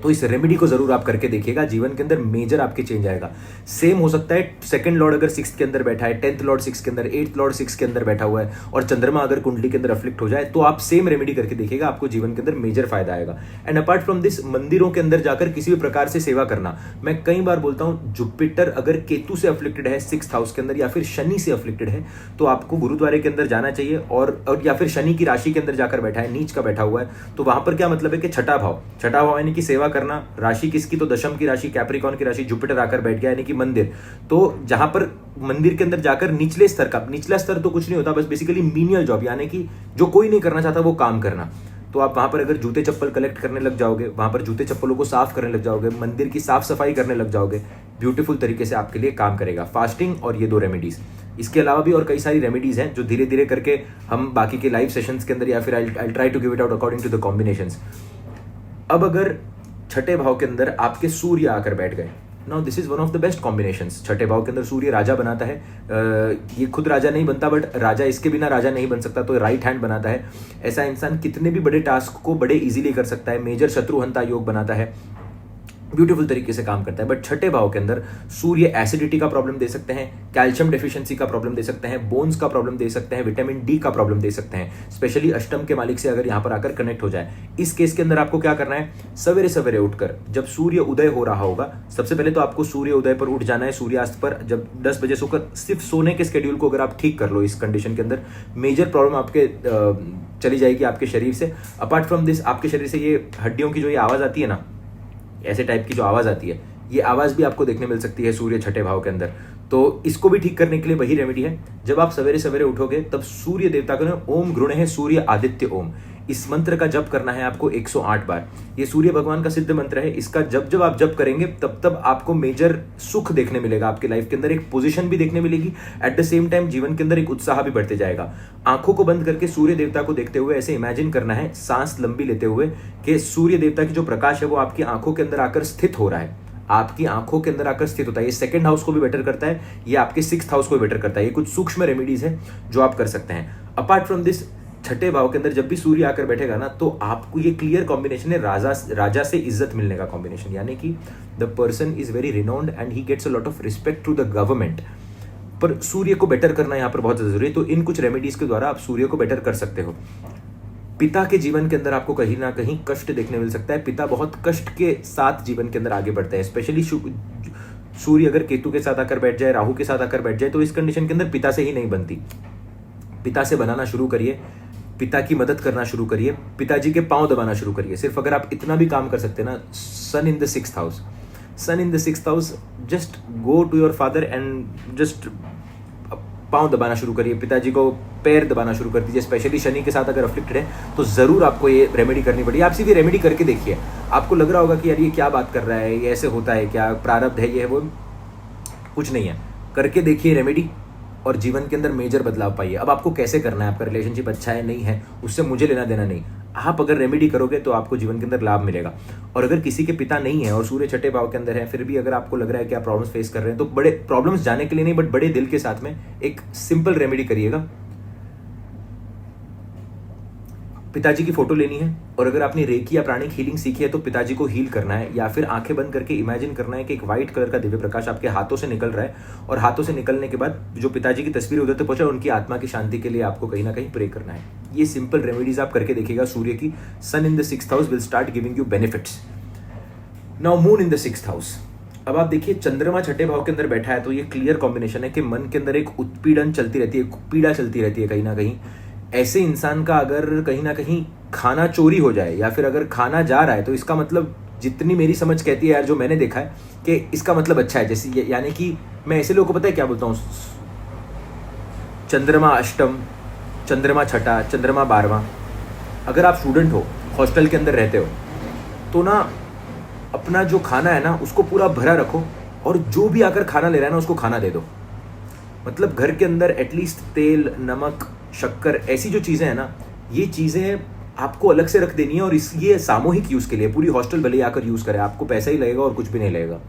तो इस रेमेडी को जरूर आप करके देखिएगा, जीवन के अंदर मेजर आपके चेंज आएगा। सेम हो सकता है 2nd लॉर्ड अगर 6th के अंदर बैठा है, 10th लॉर्ड 6 के अंदर, 8th लॉर्ड 6 के अंदर बैठा हुआ है और चंद्रमा अगर कुंडली के अंदर अफ्लिक्ट हो जाए तो आप सेम रेमेडी करके देखिएगा, आपको जीवन के अंदर मेजर फायदा आएगा। एंड अपार्ट फ्रॉम दिस, मंदिरों के अंदर जाकर किसी भी प्रकार से सेवा करना। मैं कई बार बोलता हूं, जुपिटर अगर केतु से अफ्लिक्टेड है 6th हाउस के अंदर या फिर शनि से अफ्लिक्टेड है तो आपको गुरुद्वारे के अंदर जाना चाहिए, और या फिर शनि की राशि के अंदर जाकर बैठा है, नीच का बैठा हुआ है, तो वहां पर क्या मतलब है कि छठा भाव यानी कि सेवा करना। राशि किसकी, तो दशम की राशि, कैप्रिकॉन की राशि, जुपिटर आकर बैठ गया यानी कि मंदिर। तो जहां पर मंदिर के अंदर जाकर निचले स्तर का, निचला स्तर तो कुछ नहीं होता, बस बेसिकली मीनियल जॉब यानी कि जो कोई नहीं करना चाहता वो काम करना। तो आप वहां पर अगर जूते चप्पल कलेक्ट करने लग जाओगे, वहां पर जूते चप्पलों को साफ करने लग जाओगे, मंदिर की साफ सफाई करने लग जाओगे, ब्यूटीफुल तरीके से आपके लिए काम करेगा फास्टिंग और ये 2 रेमेडीज। इसके अलावा भी और कई सारी रेमेडीज हैं जो धीरे धीरे करके हम बाकी के लाइव सेशंस के अंदर या फिर I try to give it out according to the combinations. अब अगर छठे भाव के अंदर आपके सूर्य आकर बैठ गए, now this is one of the best combinations. छठे भाव के अंदर सूर्य राजा बनाता है, ये खुद राजा नहीं बनता बट राजा, इसके बिना राजा नहीं बन सकता, तो राइट हैंड बनाता है। ऐसा इंसान कितने भी बड़े टास्क को बड़े इजीली कर सकता है, मेजर शत्रुहंता योग बनाता है, ब्यूटीफुल तरीके से काम करता है। बट छठे भाव के अंदर सूर्य एसिडिटी का प्रॉब्लम दे सकते हैं, कैल्शियम डेफिशिएंसी का प्रॉब्लम दे सकते हैं, बोन्स का प्रॉब्लम दे सकते हैं, विटामिन डी का प्रॉब्लम दे सकते हैं, स्पेशली अष्टम के मालिक से अगर यहाँ पर आकर कनेक्ट हो जाए। इस केस के अंदर आपको क्या करना है, सवेरे सवेरे उठकर जब सूर्य उदय हो रहा होगा, सबसे पहले तो आपको सूर्य उदय पर उठ जाना है, सूर्यास्त पर जब 10 बजे सोकर सिर्फ सोने के स्केड्यूल को अगर आप ठीक कर लो इस कंडीशन के अंदर, मेजर प्रॉब्लम आपके चली जाएगी आपके शरीर से। अपार्ट फ्रॉम दिस, आपके शरीर से ये हड्डियों की जो ये आवाज आती है ना, ऐसे टाइप की जो आवाज आती है, ये आवाज भी आपको देखने मिल सकती है सूर्य छठे भाव के अंदर। तो इसको भी ठीक करने के लिए वही रेमेडी है। जब आप सवेरे सवेरे उठोगे तब सूर्य देवता को ना ओम गृणः सूर्य आदित्य ओम, इस मंत्र का जप करना है आपको 108 बार। ये सूर्य भगवान का सिद्ध मंत्र है। इसका जब जब आप जप करेंगे तब तब आपको मेजर सुख देखने मिलेगा आपकी लाइफ के अंदर, एक पोजीशन भी देखने मिलेगी, एट द सेम टाइम जीवन के अंदर एक उत्साह भी बढ़ते जाएगा। आंखों को बंद करके सूर्य देवता को देखते हुए ऐसे इमेजिन करना है, सांस लंबी लेते हुए, कि सूर्य देवता की जो प्रकाश है वो आपकी आंखों के अंदर आकर स्थित हो रहा है, आपकी आंखों के अंदर आकर स्थित होता है। ये सेकंड हाउस को भी बेटर करता है, ये आपके सिक्स्थ हाउस को भी बेटर करता है। ये कुछ सूक्ष्म रेमेडीज है जो आप कर सकते हैं। अपार्ट फ्रॉम दिस, छठे भाव के अंदर जब भी सूर्य आकर बैठेगा ना, तो आपको ये क्लियर कॉम्बिनेशन है राजा से इज्जत मिलने का कॉम्बिनेशन, यानी कि the person is very renowned and he gets a lot of respect to the government. पर सूर्य को बेटर करना यहाँ पर बहुत जरूरी है, तो इन कुछ रेमेडीज के द्वारा आप सूर्य को बेटर कर सकते हो। पिता के जीवन के अंदर आपको कहीं ना कहीं कष्ट देखने मिल सकता है। पिता बहुत कष्ट के साथ जीवन के अंदर आगे बढ़ते हैं, स्पेशली सूर्य अगर केतु के साथ आकर बैठ जाए, राहु के साथ आकर बैठ जाए, तो इस कंडीशन के अंदर पिता से ही नहीं बनती। पिता से बनाना शुरू करिए, पिता की मदद करना शुरू करिए, पिताजी के पांव दबाना शुरू करिए। सिर्फ अगर आप इतना भी काम कर सकते हैं ना, sun in the sixth house, sun in the sixth house, just go to your father and just पांव दबाना शुरू करिए, पिताजी को पैर दबाना शुरू कर दीजिए। स्पेशली शनि के साथ अगर अफ्लिक्टेड है तो जरूर आपको ये रेमेडी करनी पड़ेगी। आप सीधी रेमेडी करके देखिए, आपको लग रहा होगा कि यार ये क्या बात कर रहा है, ये ऐसे होता है क्या, प्रारब्ध है, ये है वो, कुछ नहीं है। करके देखिए रेमेडी और जीवन के अंदर मेजर बदलाव पाइए। अब आपको कैसे करना है, आपका रिलेशनशिप अच्छा है नहीं है, उससे मुझे लेना देना नहीं। आप अगर रेमेडी करोगे तो आपको जीवन के अंदर लाभ मिलेगा। और अगर किसी के पिता नहीं है और सूर्य छठे भाव के अंदर है, फिर भी अगर आपको लग रहा है कि आप प्रॉब्लम्स फेस कर रहे हैं, तो बड़े प्रॉब्लम्स जाने के लिए नहीं, बट बड़े दिल के साथ में एक सिंपल रेमेडी करिएगा। पिताजी की फोटो लेनी है, और अगर आपने रेकी या प्राणिक हीलिंग सीखी है तो पिताजी को हील करना है, या फिर आंखें बंद करके इमेजिन करना है कि एक व्हाइट कलर का दिव्य प्रकाश आपके हाथों से निकल रहा है, और हाथों से निकलने के बाद जो पिताजी की तस्वीर उधर तक पहुंचा, उनकी आत्मा की शांति के लिए आपको कहीं ना कहीं प्रे करना है। ये सिंपल रेमेडीज आप करके देखिएगा सूर्य की। Sun in the sixth house will start giving you benefits. Now moon in the sixth house. अब आप देखिए, चंद्रमा छठे भाव के अंदर बैठा है, तो ये क्लियर कॉम्बिनेशन है कि मन के अंदर एक उत्पीड़न चलती रहती है, पीड़ा चलती रहती है कहीं ना कहीं। ऐसे इंसान का अगर कहीं ना कहीं खाना चोरी हो जाए, या फिर अगर खाना जा रहा है, तो इसका मतलब, जितनी मेरी समझ कहती है यार, जो मैंने देखा है, कि इसका मतलब अच्छा है। जैसे यानी कि मैं ऐसे लोगों को पता है क्या बोलता हूँ, चंद्रमा अष्टम, चंद्रमा छठा, चंद्रमा 12वां। अगर आप स्टूडेंट हो, हॉस्टल के अंदर रहते हो, तो ना अपना जो खाना है ना उसको पूरा भरा रखो, और जो भी आकर खाना ले रहा है ना उसको खाना दे दो। मतलब घर के अंदर एटलीस्ट तेल, नमक, शक्कर, ऐसी जो चीज़ें हैं ना, ये चीज़ें आपको अलग से रख देनी है। और ये सामूहिक यूज़ के लिए, पूरी हॉस्टल भले आकर यूज़ करे, आपको पैसा ही लगेगा और कुछ भी नहीं लगेगा।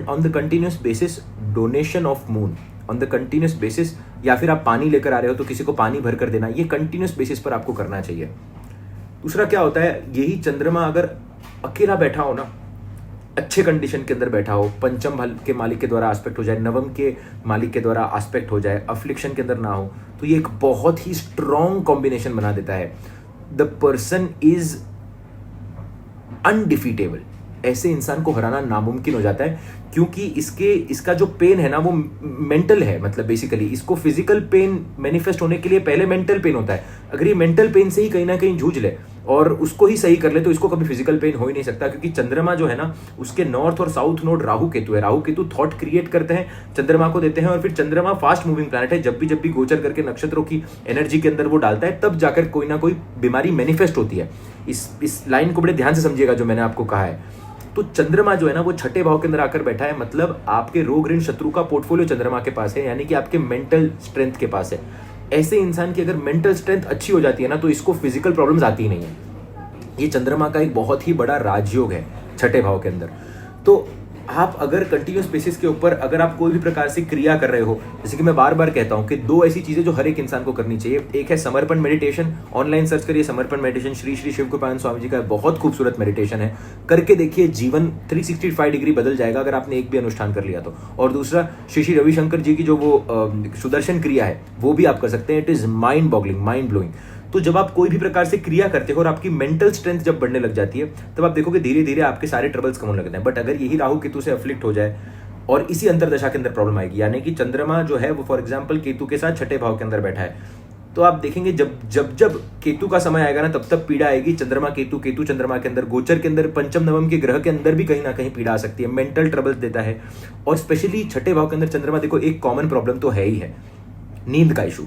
On the continuous basis donation of moon, on the continuous basis, या फिर आप पानी लेकर आ रहे हो तो किसी को पानी भर कर देना, ये कंटिन्यूस बेसिस पर आपको करना चाहिए। दूसरा क्या होता है, यही चंद्रमा अगर अकेला बैठा हो ना, अच्छे कंडीशन के अंदर बैठा हो, पंचम के मालिक के द्वारा एस्पेक्ट हो जाए, नवम के मालिक के द्वारा एस्पेक्ट हो जाए, अफ्लिक्शन के अंदर ना हो, तो ये एक बहुत ही स्ट्रॉन्ग कॉम्बिनेशन बना देता है। The person is undefeatable. ऐसे इंसान को हराना नामुमकिन हो जाता है, क्योंकि इसका जो पेन है ना वो मेंटल है। मतलब बेसिकली इसको फिजिकल पेन मैनिफेस्ट होने के लिए पहले मेंटल पेन होता है। अगर ये मेंटल पेन से ही कहीं ना कहीं जूझ ले और उसको ही सही कर ले, तो इसको कभी फिजिकल पेन हो ही नहीं सकता। क्योंकि चंद्रमा जो है ना, उसके नॉर्थ और साउथ नोड राहु केतु है। राहु केतु थॉट क्रिएट करते हैं, चंद्रमा को देते हैं, और फिर चंद्रमा फास्ट मूविंग प्लैनेट है। जब भी गोचर करके नक्षत्रों की एनर्जी के अंदर वो डालता है, तब जाकर कोई ना कोई बीमारी मैनिफेस्ट होती है। इस लाइन को बड़े ध्यान से समझिएगा जो मैंने आपको कहा है। तो चंद्रमा जो है ना वो छठे भाव के अंदर आकर बैठा है, मतलब आपके रोग ऋण शत्रु का पोर्टफोलियो चंद्रमा के पास है, यानी कि आपके मेंटल स्ट्रेंथ के पास है। ऐसे इंसान की अगर मेंटल स्ट्रेंथ अच्छी हो जाती है ना, तो इसको फिजिकल प्रॉब्लम्स आती ही नहीं है। ये चंद्रमा का एक बहुत ही बड़ा राजयोग है छठे भाव के अंदर। तो आप अगर कंटिन्यूस बेसिस के ऊपर अगर आप कोई भी प्रकार से क्रिया कर रहे हो, जैसे कि मैं बार बार कहता हूं कि दो ऐसी चीजें जो हर एक इंसान को करनी चाहिए। एक है समर्पण मेडिटेशन, ऑनलाइन सर्च करिए समर्पण मेडिटेशन, श्री श्री शिव कृपानंद स्वामी जी का बहुत खूबसूरत मेडिटेशन है, करके देखिए, जीवन 365 डिग्री बदल जाएगा अगर आपने एक भी अनुष्ठान कर लिया तो। और दूसरा, श्री श्री रविशंकर जी की जो वो सुदर्शन क्रिया है वो भी आप कर सकते हैं। It is mind boggling, mind blowing. तो जब आप कोई भी प्रकार से क्रिया करते हो और आपकी मेंटल स्ट्रेंथ जब बढ़ने लग जाती है, तब आप देखोगे धीरे धीरे आपके सारे ट्रबल्स कम होने लगते हैं। बट अगर यही राहु केतु से अफ्लिक्ट हो जाए और इसी अंतरदशा के अंदर प्रॉब्लम आएगी, यानी कि चंद्रमा जो है वो फॉर एग्जांपल केतु के साथ छठे भाव के अंदर बैठा है, तो आप देखेंगे जब जब जब केतु का समय आएगा ना, तब तब पीड़ा आएगी। चंद्रमा केतु, केतु चंद्रमा के अंदर, गोचर के अंदर, पंचम नवम के ग्रह के अंदर भी कहीं ना कहीं पीड़ा आ सकती है, मेंटल ट्रबल देता है। और स्पेशली छठे भाव के अंदर चंद्रमा, देखो एक कॉमन प्रॉब्लम तो है ही है, नींद का इशू।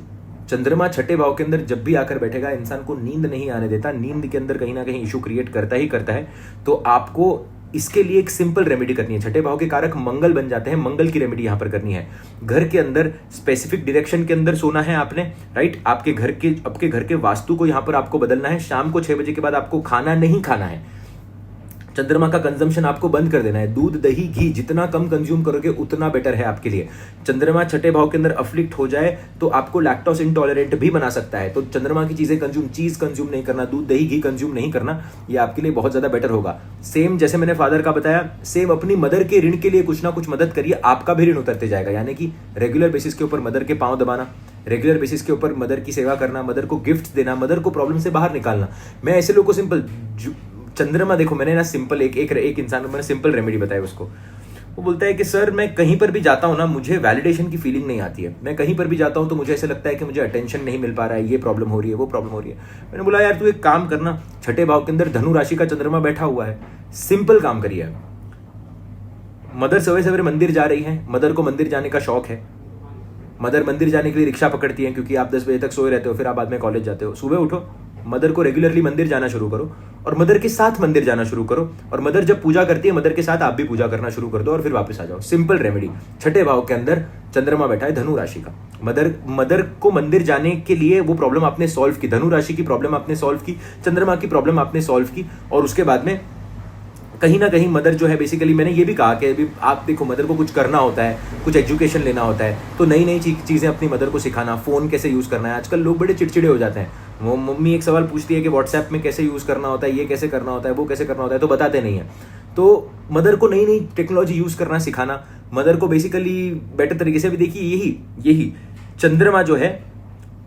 चंद्रमा छठे भाव के अंदर जब भी आकर बैठेगा, इंसान को नींद नहीं आने देता, नींद के अंदर कहीं ना कहीं इशू क्रिएट करता ही करता है। तो आपको इसके लिए एक सिंपल रेमेडी करनी है। छठे भाव के कारक मंगल बन जाते हैं, मंगल की रेमेडी यहां पर करनी है। घर के अंदर स्पेसिफिक डायरेक्शन के अंदर सोना है आपने, राइट। आपके घर के वास्तु को यहां पर आपको बदलना है। शाम को 6 बजे के बाद आपको खाना नहीं खाना है। चंद्रमा का कंजम्पशन आपको बंद कर देना है। दूध, दही, घी जितना कम कंज्यूम करोगे उतना बेटर है आपके लिए। चंद्रमा छठे भाव के अंदर अफ्लिक्ट हो जाए तो आपको लैक्टोज इंटॉलरेंट भी बना सकता है। तो चंद्रमा की चीजें चीज कंज्यूम नहीं करना, दूध, दही, घी कंज्यूम नहीं करना, ये आपके लिए बहुत ज्यादा बेटर होगा। सेम जैसे मैंने फादर का बताया, सेम अपनी मदर के ऋण के लिए कुछ ना कुछ मदद करिए, आपका भी ऋण उतरते जाएगा। यानी कि रेगुलर बेसिस के ऊपर मदर के पांव दबाना, रेगुलर बेसिस के ऊपर मदर की सेवा करना, मदर को गिफ्ट देना, मदर को प्रॉब्लम से बाहर निकालना। मैं ऐसे लोगों को सिंपल चंद्रमा, देखो मैंने ना सिंपल एक इंसान को मैंने सिंपल रेमेडी बताया उसको। वो बोलता है कि सर मैं कहीं पर भी जाता हूँ ना, मुझे वैलिडेशन की फीलिंग नहीं आती है। मैं कहीं पर भी जाता हूँ तो मुझे ऐसा लगता है कि मुझे अटेंशन नहीं मिल पा रहा है, ये प्रॉब्लम हो रही है, वो प्रॉब्लम हो रही है। मैंने बोला यार तू एक काम करना, छठे भाव के अंदर धनु राशि का चंद्रमा बैठा हुआ है, सिंपल काम करिए। मदर सवेरे सवेरे मंदिर जा रही है, मदर को मंदिर जाने का शौक है, मदर मंदिर जाने के लिए रिक्शा पकड़ती है क्योंकि आप 10 बजे तक सोए रहते हो, फिर आप बाद में कॉलेज जाते हो। सुबह उठो, मदर को रेगुलरली मंदिर जाना शुरू करो और मदर के साथ मंदिर जाना शुरू करो। और मदर जब पूजा करती है, मदर के साथ आप भी पूजा करना शुरू कर दो और फिर वापस आ जाओ। Simple remedy. छठे भाव के अंदर चंद्रमा बैठा है धनु राशि का, मदर को मंदिर जाने के लिए वो प्रॉब्लम आपने सॉल्व की, धनु राशि की प्रॉब्लम आपने सॉल्व की, चंद्रमा की प्रॉब्लम आपने सॉल्व की। और उसके बाद में कहीं ना कहीं मदर जो है, बेसिकली मैंने ये भी कहा कि अभी आप देखो मदर को कुछ करना होता है, कुछ एजुकेशन लेना होता है, तो नई नई चीज़ें अपनी मदर को सिखाना, फ़ोन कैसे यूज़ करना है। आजकल लोग बड़े चिड़चिड़े हो जाते हैं। वो मम्मी एक सवाल पूछती है कि व्हाट्सएप में कैसे यूज़ करना होता है, ये कैसे करना होता है, वो कैसे करना होता है, तो बताते नहीं है। तो मदर को नई नई टेक्नोलॉजी यूज़ करना सिखाना, मदर को बेसिकली बेटर तरीके से भी। देखिए यही चंद्रमा जो है,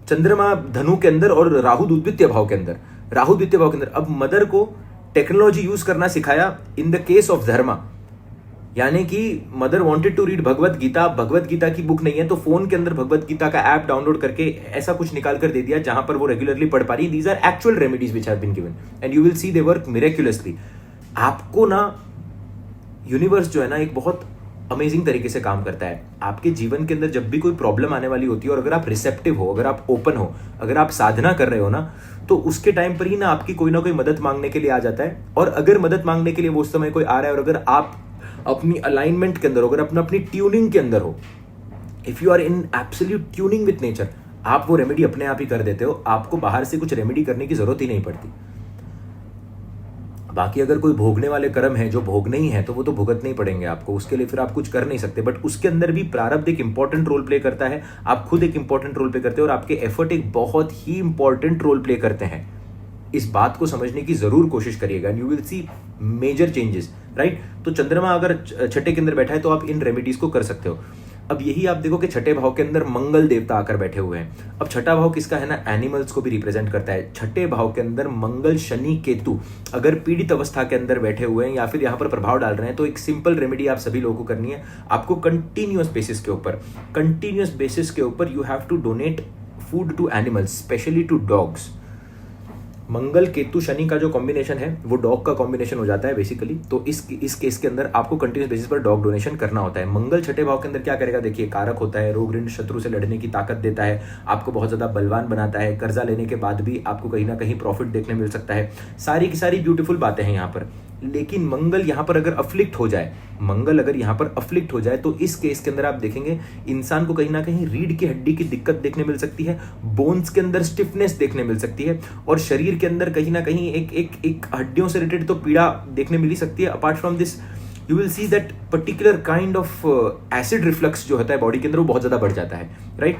चंद्रमा धनु के अंदर और राहु द्वितीय भाव के अंदर, अब मदर को टेक्नोलॉजी यूज करना सिखाया इन द केस ऑफ धर्मा। यानी कि mother wanted to read Bhagavad Gita की बुक नहीं है तो फोन के अंदर भगवत गीता का ऐप डाउनलोड करके ऐसा कुछ निकाल कर दे दिया जहां पर वो रेगुलरली पढ़ पा रही है। These are actual remedies which have been given and you will see they work miraculously. आपको ना यूनिवर्स जो है ना एक बहुत अमेजिंग तरीके से काम करता है। आपके जीवन के अंदर जब भी कोई प्रॉब्लम आने वाली होती है और अगर आप रिसेप्टिव हो, अगर आप ओपन हो, अगर आप साधना कर रहे हो ना, तो उसके टाइम पर ही ना आपकी कोई ना कोई मदद मांगने के लिए आ जाता है। और अगर मदद मांगने के लिए वो उस समय कोई आ रहा है और अगर आप अपनी अलाइनमेंट के अंदर हो, अगर अपनी ट्यूनिंग के अंदर हो, if you are in absolute tuning with nature, आप वो रेमेडी अपने आप ही कर देते हो। आपको बाहर से कुछ रेमेडी करने की जरूरत ही नहीं पड़ती। बाकी अगर कोई भोगने वाले कर्म है जो भोगने ही है तो वो तो भुगतने ही पड़ेंगे आपको, उसके लिए फिर आप कुछ कर नहीं सकते। बट उसके अंदर भी प्रारब्ध एक इंपॉर्टेंट रोल प्ले करता है, आप खुद एक इंपॉर्टेंट रोल प्ले करते हो और आपके एफर्ट एक बहुत ही इंपॉर्टेंट रोल प्ले करते हैं। इस बात को समझने की जरूर कोशिश करिएगा and you will see major changes, right. तो चंद्रमा अगर छठे के अंदर बैठा है तो आप इन रेमेडीज को कर सकते हो। अब यही आप देखो कि छठे भाव के अंदर मंगल देवता आकर बैठे हुए हैं। अब छठा भाव किसका है ना, एनिमल्स को भी रिप्रेजेंट करता है। छठे भाव के अंदर मंगल, शनि, केतु अगर पीड़ित अवस्था के अंदर बैठे हुए हैं या फिर यहाँ पर प्रभाव डाल रहे हैं तो एक सिंपल रेमेडी आप सभी लोगों को करनी है। आपको कंटिन्यूअस बेसिस के ऊपर you have to donate food to animals, specially to dogs. Mangal, Ketu, Shani का जो कॉम्बिनेशन है वो डॉग का कॉम्बिनेशन हो जाता है बेसिकली। तो इस केस के अंदर आपको कंटिन्यूस बेसिस पर डॉग डोनेशन करना होता है। मंगल छठे भाव के अंदर क्या करेगा, देखिए कारक होता है, रोग ऋण शत्रु से लड़ने की ताकत देता है, आपको बहुत ज्यादा बलवान बनाता है, कर्जा लेने के बाद भी आपको कहीं ना कहीं प्रॉफिट देखने मिल सकता है। सारी की सारी ब्यूटीफुल बातें हैं यहाँ पर। लेकिन मंगल यहाँ पर अगर अफ्लिक्ट हो जाए तो इस केस के अंदर आप देखेंगे इंसान को कहीं ना कहीं रीढ़ की हड्डी की दिक्कत देखने मिल सकती है, बोन्स के अंदर स्टिफनेस देखने मिल सकती है और शरीर के अंदर कहीं ना कहीं एक हड्डियों से रिलेटेड तो पीड़ा देखने मिल ही सकती है। Apart from this you will see that particular kind of acid reflux जो होता है बॉडी के अंदर वो बहुत ज्यादा बढ़ जाता है, राइट।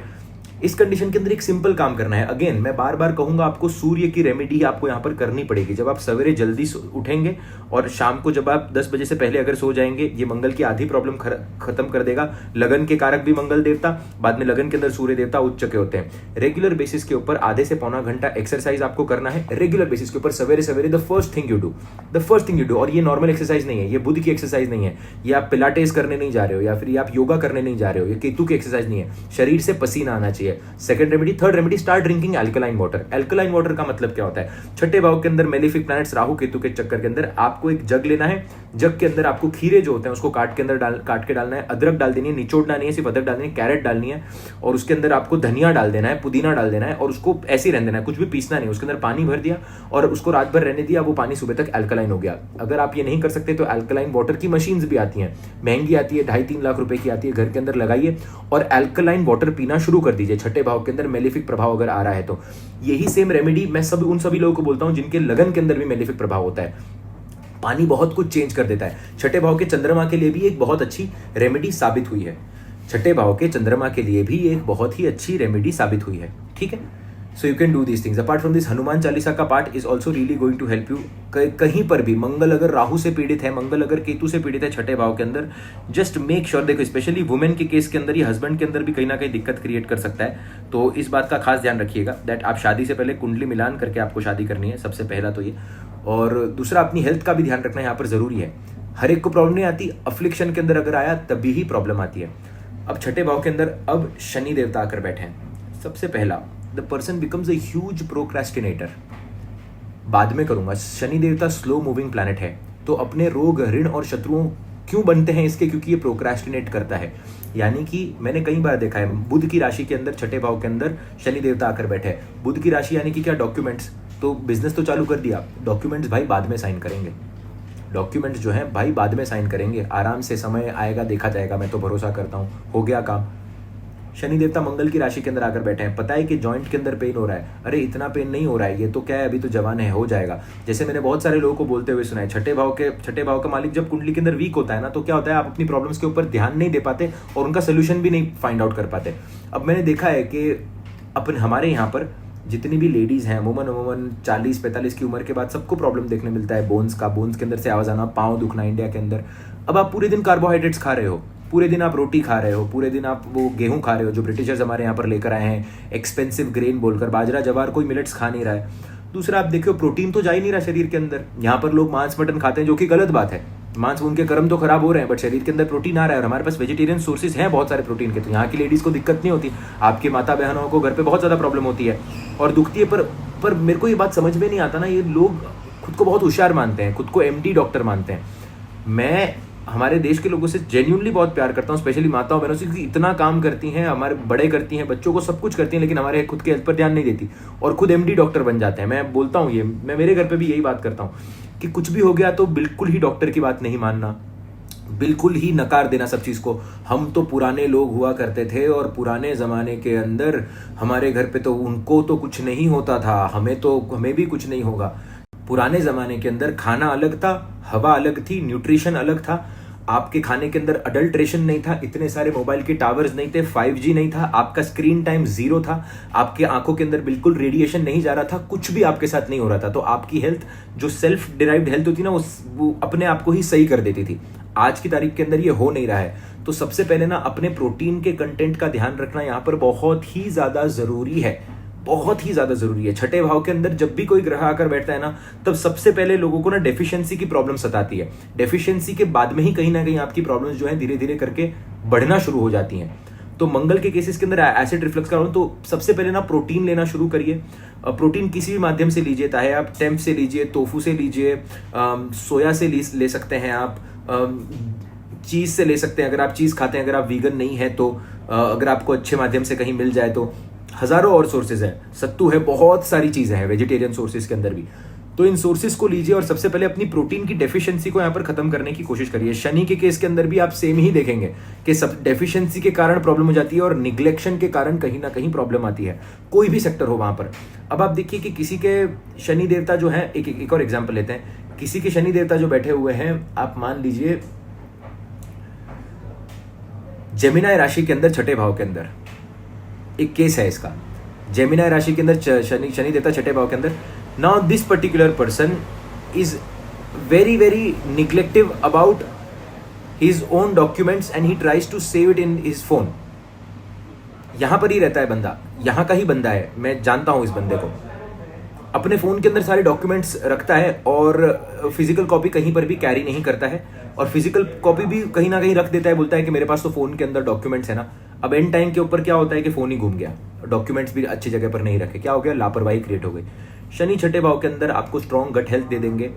इस कंडीशन के अंदर एक सिंपल काम करना है। अगेन मैं बार बार कहूंगा, आपको सूर्य की रेमेडी आपको यहाँ पर करनी पड़ेगी। जब आप सवेरे जल्दी उठेंगे और शाम को जब आप 10 बजे से पहले अगर सो जाएंगे, ये मंगल की आधी प्रॉब्लम खत्म कर देगा। लगन के कारक भी मंगल देवता, बाद में लगन के अंदर सूर्य देवता उच्च के होते हैं। रेगुलर बेसिस के ऊपर आधे से पौना घंटा एक्सरसाइज आपको करना है रेगुलर बेसिस के ऊपर, सवेरे सवेरे। The first thing you do, और ये नॉर्मल एक्सरसाइज नहीं है, ये बुध की एक्सरसाइज नहीं है, ये आप पिलाटेस करने नहीं जा रहे हो या फिर ये आप योगा करने नहीं जा रहे हो, ये केतु की एक्सरसाइज नहीं है। शरीर से पसीना आना चाहिए। है second remedy. Third remedy, start drinking alkaline water. Alkaline water का मतलब क्या होता है? छठे भाव के अंदर मेलेफिक प्लैनेट्स राहु केतु के चक्कर के अंदर आपको एक जग लेना है, जग के अंदर आपको खीरे जो होते हैं उसको काट के डालना है, अदरक डाल देनी है, निचोड़ना नहीं है, सिर्फ अदरक डालनी है, कैरेट डालनी है और उसके अंदर आपको धनिया डाल देना है, पुदीना डाल देना है और उसको ऐसे ही रहने देना है, कुछ भी पीसना नहीं। उसके अंदर पानी भर दिया और उसको रात भर रहने दिया, वो पानी सुबह तक अल्कलाइन हो गया। अगर आप ये नहीं कर सकते तो अल्कलाइन वाटर की मशीन्स भी आती हैं, महंगी आती है, 2.5-3 लाख रुपए की आती है, घर के अंदर लगाइए और अल्कलाइन वाटर पीना शुरू कर दीजिए। छठे भाव के अंदर मेलेफिक प्रभाव अगर आ रहा है तो यही सेम रेमेडी मैं उन सभी लोगों को बोलता हूं जिनके लगन के अंदर भी मेलेफिक प्रभाव होता है। पानी बहुत कुछ चेंज कर देता है। छठे भाव के चंद्रमा के लिए भी एक बहुत अच्छी रेमेडी साबित हुई है। छठे भाव के चंद्रमा के लिए भी एक बहुत ही अच्छी रेमेडी साबित हुई है। ठीक है, so you can do these things. Apart from this, Hanuman Chalisa का part is also really going to help you. कहीं पर भी मंगल अगर राहु से पीड़ित है, मंगल अगर केतु से पीड़ित है छठे भाव के अंदर, जस्ट मेक श्योर, देखो स्पेशली वुमेन के केस के अंदर ये हस्बैंड के अंदर भी कहीं ना कहीं दिक्कत क्रिएट कर सकता है, तो इस बात का खास ध्यान रखिएगा दैट आप शादी से पहले कुंडली मिलान करके आपको शादी करनी है, सबसे पहला तो ये। और दूसरा, अपनी हेल्थ का भी ध्यान रखना यहाँ पर जरूरी है। हर एक को प्रॉब्लम नहीं आती, अफ्लिक्शन के अंदर अगर आया तभी ही प्रॉब्लम आती है। अब छठे भाव के अंदर अब शनि देवता आकर बैठे हैं। सबसे पहला, the person becomes a huge procrastinator. बाद में करूंगा, शनि देवता स्लो मूविंग प्लैनेट है, तो अपने रोग, ऋण और शत्रुओं क्यों बनते हैं इसके? क्योंकि ये प्रोक्रेस्टिनेट करता है। यानी कि मैंने कई बार देखा है, बुध की राशि के अंदर छठे भाव के अंदर शनि देवता आकर बैठे हैं। बुध की राशि यानी कि क्या? डॉक्यूमेंट्स। तो बिजनेस तो चालू कर दिया, डॉक्यूमेंट्स भाई बाद में साइन करेंगे, डॉक्यूमेंट्स जो है भाई बाद में साइन करेंगे, आराम से समय आएगा देखा जाएगा, मैं तो भरोसा करता हूँ, हो गया काम। शनि देवता मंगल की राशि के अंदर आकर बैठे हैं। पता है कि जॉइंट के अंदर पेन हो रहा है, अरे इतना पेन नहीं हो रहा है, ये तो क्या है, अभी तो जवान है, हो जाएगा। जैसे मैंने बहुत सारे लोगों को बोलते हुए सुना है, छठे भाव का मालिक जब कुंडली के अंदर वीक होता है ना, तो क्या होता है, आप अपनी प्रॉब्लम्स के ऊपर ध्यान नहीं दे पाते और उनका सोल्यूशन भी नहीं फाइंड आउट कर पाते। अब मैंने देखा है कि हमारे यहाँ पर जितनी भी लेडीज हैं, अमूमन 40-45 की उम्र के बाद सबको प्रॉब्लम देखने मिलता है बोन्स के अंदर से आवाज आना, पाँव दुखना इंडिया के अंदर। अब आप पूरे दिन कार्बोहाइड्रेट्स खा रहे हो, पूरे दिन आप रोटी खा रहे हो, पूरे दिन आप वो गेहूं खा रहे हो जो ब्रिटिशर्स हमारे यहाँ पर लेकर आए हैं एक्सपेंसिव ग्रेन बोलकर, बाजरा जवार, कोई मिलेट्स खा नहीं रहा है। दूसरा, आप देखो प्रोटीन तो जा ही नहीं रहा शरीर के अंदर। यहाँ पर लोग मांस मटन खाते हैं, जो कि गलत बात है, मांस, उनके कर्म तो खराब हो रहे हैं, बट शरीर के अंदर प्रोटीन आ रहा है और हमारे पास वेजिटेरियन सोर्सेज हैं बहुत सारे प्रोटीन के, तो यहाँ की लेडीज को दिक्कत नहीं होती। आपकी माता बहनों को घर पे बहुत ज्यादा प्रॉब्लम होती है और दुखती है, पर मेरे को ये बात समझ में नहीं आता ना, ये लोग खुद को बहुत होशियार मानते हैं, खुद को MD डॉक्टर मानते हैं। मैं हमारे देश के लोगों से जेन्युइनली बहुत प्यार करता हूँ, स्पेशली माताओं बहनों से, क्योंकि इतना काम करती हैं, हमारे बड़े करती हैं, बच्चों को सब कुछ करती हैं, लेकिन हमारे खुद के हेल्थ पर ध्यान नहीं देती और खुद MD डॉक्टर बन जाते हैं। मैं बोलता हूँ ये, मैं मेरे घर पे भी यही बात करता हूँ कि कुछ भी हो गया तो बिल्कुल ही डॉक्टर की बात नहीं मानना, बिल्कुल ही नकार देना सब चीज को। हम तो पुराने लोग हुआ करते थे और पुराने जमाने के अंदर हमारे घर पे तो उनको तो कुछ नहीं होता था, हमें भी कुछ नहीं होगा। पुराने जमाने के अंदर खाना अलग था, हवा अलग थी, न्यूट्रिशन अलग था, आपके खाने के अंदर अडल्ट्रेशन नहीं था, इतने सारे मोबाइल के टावर्स नहीं थे, 5G नहीं था, आपका स्क्रीन टाइम 0 था, आपके आंखों के अंदर बिल्कुल रेडिएशन नहीं जा रहा था, कुछ भी आपके साथ नहीं हो रहा था, तो आपकी हेल्थ जो सेल्फ डिराइव्ड हेल्थ होती ना, वो अपने आप को ही सही कर देती थी। आज की तारीख के अंदर ये हो नहीं रहा है। तो सबसे पहले ना अपने प्रोटीन के कंटेंट का ध्यान रखना यहाँ पर बहुत ही ज्यादा जरूरी है, बहुत ही ज्यादा जरूरी है। छठे भाव के अंदर जब भी कोई ग्रह आकर बैठता है ना, तब सबसे पहले लोगों को ना डेफिशिएंसी की प्रॉब्लम सताती है। डेफिशिएंसी के बाद में ही कहीं ना कहीं आपकी प्रॉब्लम्स जो है धीरे धीरे करके बढ़ना शुरू हो जाती हैं। तो मंगल के केसेस के अंदर एसिड रिफ्लक्स का प्रॉब्लम, तो सबसे पहले ना प्रोटीन लेना शुरू करिए। प्रोटीन किसी भी माध्यम से लीजिए, चाहे आप टेम्प से लीजिए, टोफू से लीजिए, सोया से ले सकते हैं आप, चीज से ले सकते हैं अगर आप चीज खाते हैं, अगर आप वीगन नहीं है तो, अगर आपको अच्छे माध्यम से कहीं मिल जाए तो। हजारों और सोर्सेज है, सत्तू है, बहुत सारी चीजें हैं वेजिटेरियन सोर्सेज के अंदर भी। तो इन सोर्सेज को लीजिए और सबसे पहले अपनी प्रोटीन की डेफिशिएंसी को यहाँ पर खत्म करने की कोशिश करिए। शनि के केस के अंदर भी आप सेम ही देखेंगे कि सब डेफिशिएंसी के कारण प्रॉब्लम हो जाती है और निग्लेक्शन के कारण कहीं ना कहीं प्रॉब्लम आती है, कोई भी सेक्टर हो वहां पर। अब आप देखिए कि किसी के शनि देवता जो है, एक और एग्जाम्पल लेते हैं, किसी के शनि देवता जो बैठे हुए हैं, आप मान लीजिए जेमिनी राशि के अंदर छठे भाव के अंदर एक केस है इसका, जेमिनी राशि के अंदर शनि देवता छठे भाव के अंदर। Now this particular person is very very neglective about his own documents and he tries to save it in his phone. यहां पर ही रहता है बंदा, यहां का ही बंदा है, मैं जानता हूं इस बंदे को। अपने फोन के अंदर सारे डॉक्यूमेंट्स रखता है और फिजिकल कॉपी कहीं पर भी कैरी नहीं करता है, और फिजिकल कॉपी भी कहीं ना कहीं रख देता है, बोलता है कि मेरे पास तो फोन के अंदर डॉक्यूमेंट्स है ना। अब एंड टाइम के ऊपर क्या होता है कि फोन ही घूम गया, डॉक्यूमेंट्स भी अच्छी जगह पर नहीं रखे, क्या हो गया, लापरवाही क्रिएट हो गई। शनि छठे भाव के अंदर आपको स्ट्रॉन्ग गट हेल्थ दे देंगे,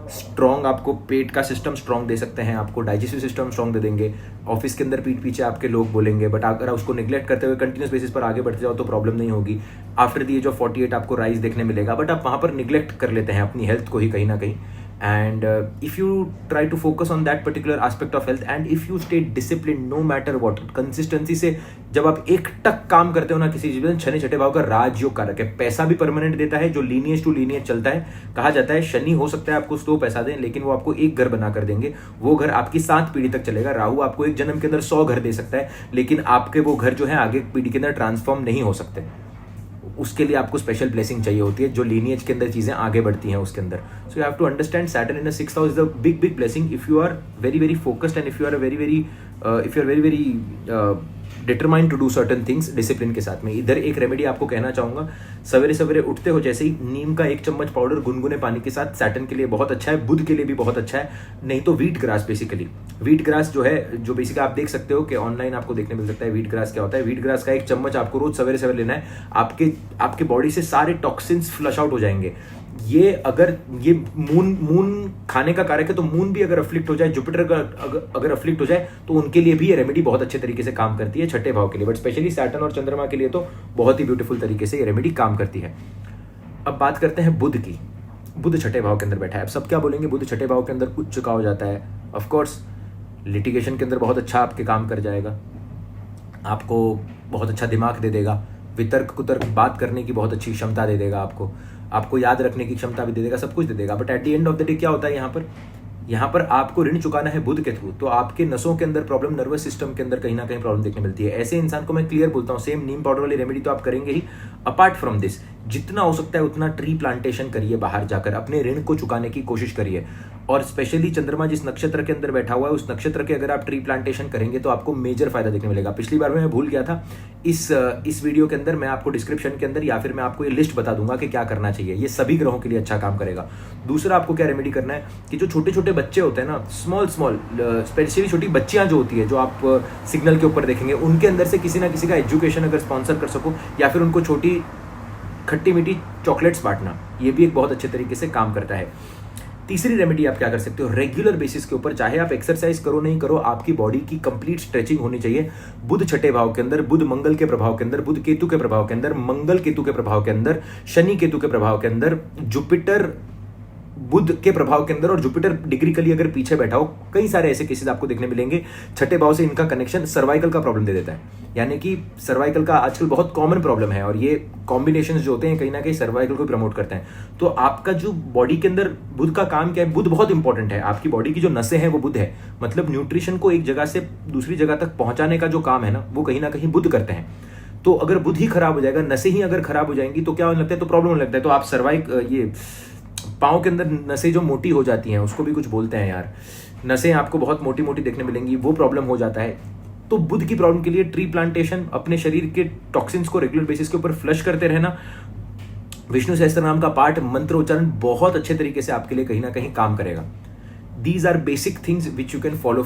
स्ट्रॉन्ग आपको पेट का सिस्टम स्ट्रॉन्ग दे सकते हैं, आपको डाइजेस्टिव सिस्टम स्ट्रॉन्ग दे देंगे। ऑफिस के अंदर पीठ पीछे आपके लोग बोलेंगे, बट अगर उसको निगलेक्ट करते हुए कंटिन्यूस बेसिस पर आगे बढ़ते जाओ तो प्रॉब्लम नहीं होगी। आफ्टर दी एज ऑफ 48 आपको राइज देखने मिलेगा, बट आप वहाँ पर निगलेक्ट कर लेते हैं अपनी हेल्थ को ही कहीं ना कहीं। And if you try to focus on that particular aspect of health and if you stay disciplined no matter what, consistency से जब आप एक टक काम करते हो ना किसी चीज में, शनि छठे भाव का राजयोग कारक है, पैसा भी परमानेंट देता है, जो लीनियज टू लीनियज चलता है। कहा जाता है शनि हो सकता है आपको 100 पैसा दें, लेकिन वो आपको एक घर बना कर देंगे, वो घर आपकी 7 पीढ़ी तक चलेगा। राहु आपको एक जन्म के अंदर 100 घर दे सकता है, लेकिन आपके वो घर जो है आगे पीढ़ी के अंदर ट्रांसफॉर्म नहीं हो सकते। उसके लिए आपको स्पेशल ब्लेसिंग चाहिए होती है, जो लीनियज के अंदर चीजें आगे बढ़ती हैं उसके अंदर। So you have to understand Saturn in the 6th house is a big big blessing if you are very very focused and if you are very very determined to do certain things discipline के साथ में। इधर एक रेमेडी आपको कहना चाहूंगा, सवेरे सवेरे उठते हो जैसे ही नीम का 1 चम्मच पाउडर गुनगुने पानी के साथ, सैटर्न के लिए बहुत अच्छा है, बुध के लिए भी बहुत अच्छा है। नहीं तो wheat grass, basically wheat grass जो है, जो बेसिकली आप देख सकते हो कि ऑनलाइन आपको देखने मिल सकता है व्हीट ग्रास क्या होता है। व्हीट ग्रास का 1 चम्मच आपको रोज सवेरे सवेरे लेना है, आपके बॉडी से सारे टॉक्सिन्स फ्लश आउट हो जाएंगे। ये अगर ये मून खाने का कारक है, तो मून भी अगर अफ्लिक्ट हो जाए, जुपिटर अगर अफ्लिक्ट हो जाए, तो उनके लिए भी ये रेमेडी बहुत अच्छे तरीके से काम करती है छठे भाव के लिए, बट स्पेशली सैटर्न और चंद्रमा के लिए तो बहुत ही ब्यूटीफुल तरीके से ये रेमेडी काम करती है। अब बात करते हैं बुध की। बुध छठे भाव के अंदर बैठा है। अब सब क्या बोलेंगे, बुध छठे भाव के अंदर उच्च का हो जाता है, ऑफकोर्स लिटिगेशन के अंदर बहुत अच्छा आपके काम कर जाएगा, आपको बहुत अच्छा दिमाग दे देगा, वितर्क कुतर्क बात करने की बहुत अच्छी क्षमता दे देगा, आपको याद रखने की क्षमता भी दे देगा, सब कुछ दे देगा। But at the end of the day क्या होता है, यहाँ पर आपको ऋण चुकाना है बुध के थ्रू, तो आपके नसों के अंदर प्रॉब्लम, नर्वस सिस्टम के अंदर कहीं ना कहीं प्रॉब्लम देखने मिलती है। ऐसे इंसान को मैं क्लियर बोलता हूँ, सेम नीम पाउडर वाली रेमेडी तो आप करेंगे ही, अपार्ट फ्रॉम दिस जितना हो सकता है उतना ट्री प्लांटेशन करिए, बाहर जाकर अपने ऋण को चुकाने की कोशिश करिए। और स्पेशली चंद्रमा जिस नक्षत्र के अंदर बैठा हुआ है, उस नक्षत्र के अगर आप ट्री प्लांटेशन करेंगे तो आपको मेजर फायदा देखने मिलेगा। पिछली बार मैं भूल गया था, इस वीडियो के अंदर मैं आपको डिस्क्रिप्शन के अंदर या फिर मैं आपको ये लिस्ट बता दूंगा कि क्या करना चाहिए, ये सभी ग्रहों के लिए अच्छा काम करेगा। दूसरा आपको क्या रेमेडी करना है कि जो छोटे छोटे बच्चे होते हैं ना, स्मॉल स्पेशली छोटी बच्चियां जो होती है, जो आप सिग्नल के ऊपर देखेंगे, उनके अंदर से किसी ना किसी का एजुकेशन अगर स्पॉन्सर कर सको, या फिर उनको छोटी खट्टी मीठी चॉकलेट्स बांटना, ये भी एक बहुत अच्छे तरीके से काम करता है। तीसरी रेमेडी आप क्या कर सकते हो, रेगुलर बेसिस के ऊपर, चाहे आप एक्सरसाइज करो नहीं करो, आपकी बॉडी की कंप्लीट स्ट्रेचिंग होनी चाहिए। बुध छठे भाव के अंदर, बुध मंगल के प्रभाव के अंदर, बुध केतु के प्रभाव के अंदर, मंगल केतु के प्रभाव के अंदर, शनि केतु के प्रभाव के अंदर, जुपिटर बुध के प्रभाव के अंदर, और जुपिटर डिग्रिकली अगर पीछे बैठा हो, कई सारे ऐसे केसेस आपको देखने मिलेंगे। छठे भाव से इनका कनेक्शन सर्वाइकल का प्रॉब्लम दे देता है, यानी कि सर्वाइकल का आजकल बहुत कॉमन प्रॉब्लम है, और ये कॉम्बिनेशंस जो होते हैं कहीं ना कहीं सर्वाइकल को प्रमोट करते हैं। तो आपका जो बॉडी के अंदर बुध का काम क्या है, बुध बहुत इंपॉर्टेंट है, आपकी बॉडी की जो नसें हैं वो बुध है, मतलब न्यूट्रिशन को एक जगह से दूसरी जगह तक पहुंचाने का जो काम है ना, वो कहीं ना कहीं बुध करते हैं। तो अगर बुध ही खराब हो जाएगा, नसें ही अगर खराब हो जाएंगी, तो क्या होने लगता है, तो प्रॉब्लम होने लगता है। तो आप ये पाँव के अंदर नसें जो मोटी हो जाती हैं, उसको भी कुछ बोलते हैं यार, नसें आपको बहुत मोटी मोटी देखने मिलेंगी, वो प्रॉब्लम हो जाता है। तो बुध की प्रॉब्लम के लिए ट्री प्लांटेशन, अपने शरीर के टॉक्सिन्स को रेगुलर बेसिस के ऊपर फ्लश करते रहना, विष्णु सहस्त्र नाम का पाठ, मंत्र उच्चारण बहुत अच्छे तरीके से आपके लिए कहीं ना कहीं काम करेगा। These are basic things which you can follow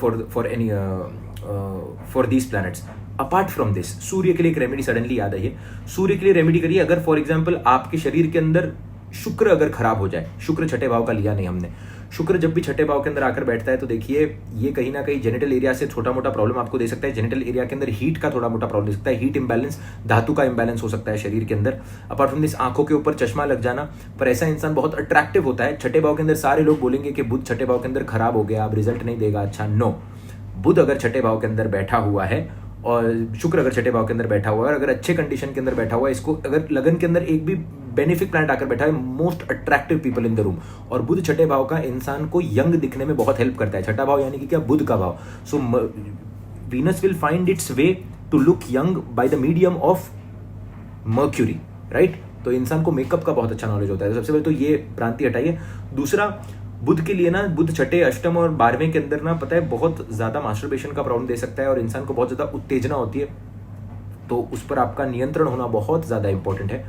for these planets. Apart from this, सूर्य के लिए एक रेमेडी सडनली याद आई है, सूर्य के लिए रेमेडी करिए। अगर फॉर एग्जाम्पल आपके शरीर के अंदर शुक्र अगर खराब हो जाए, शुक्र छठे भाव का लिया नहीं हमने, शुक्र जब भी छठे भाव के अंदर आकर बैठता है, तो देखिए ये कहीं ना कहीं जेनिटल एरिया से छोटा मोटा प्रॉब्लम आपको दे सकता है। जेनिटल एरिया के अंदर हीट का थोड़ा मोटा प्रॉब्लम दे सकता है, हीट इंबैलेंस, धातु का इंबैलेंस हो सकता है शरीर के अंदर। अपार्ट फ्रॉम दिस, आंखों के ऊपर चश्मा लग जाना, पर ऐसा इंसान बहुत अट्रैक्टिव होता है छठे भाव के अंदर। सारे लोग बोलेंगे कि बुध छठे भाव के अंदर खराब हो गया, अब रिजल्ट नहीं देगा, अच्छा नो, बुध अगर छठे भाव के अंदर बैठा हुआ है और शुक्र अगर छठे भाव के अंदर बैठा हुआ है, और अगर अच्छे कंडीशन के अंदर बैठा हुआ है, इसको अगर लगन के अंदर एक भी बेनिफिक प्लैनेट आकर बैठा है, most attractive people in the room. और बुध छठे भाव का इंसान को यंग दिखने में बहुत हेल्प करता है। छठा भाव यानी कि क्या, बुध का भाव। So Venus will find its way to look young by the medium of Mercury, right. तो इंसान को मेकअप का बहुत अच्छा नॉलेज होता है। सबसे पहले तो ये भ्रांति हटाइए। दूसरा, बुध के लिए ना, बुध छठे, अष्टम और 12वें के अंदर ना, पता है बहुत ज्यादा मास्टरबेशन का प्रॉब्लम दे सकता है, और इंसान को बहुत ज्यादा उत्तेजना होती है, तो उस पर आपका नियंत्रण होना बहुत ज्यादा इंपॉर्टेंट है।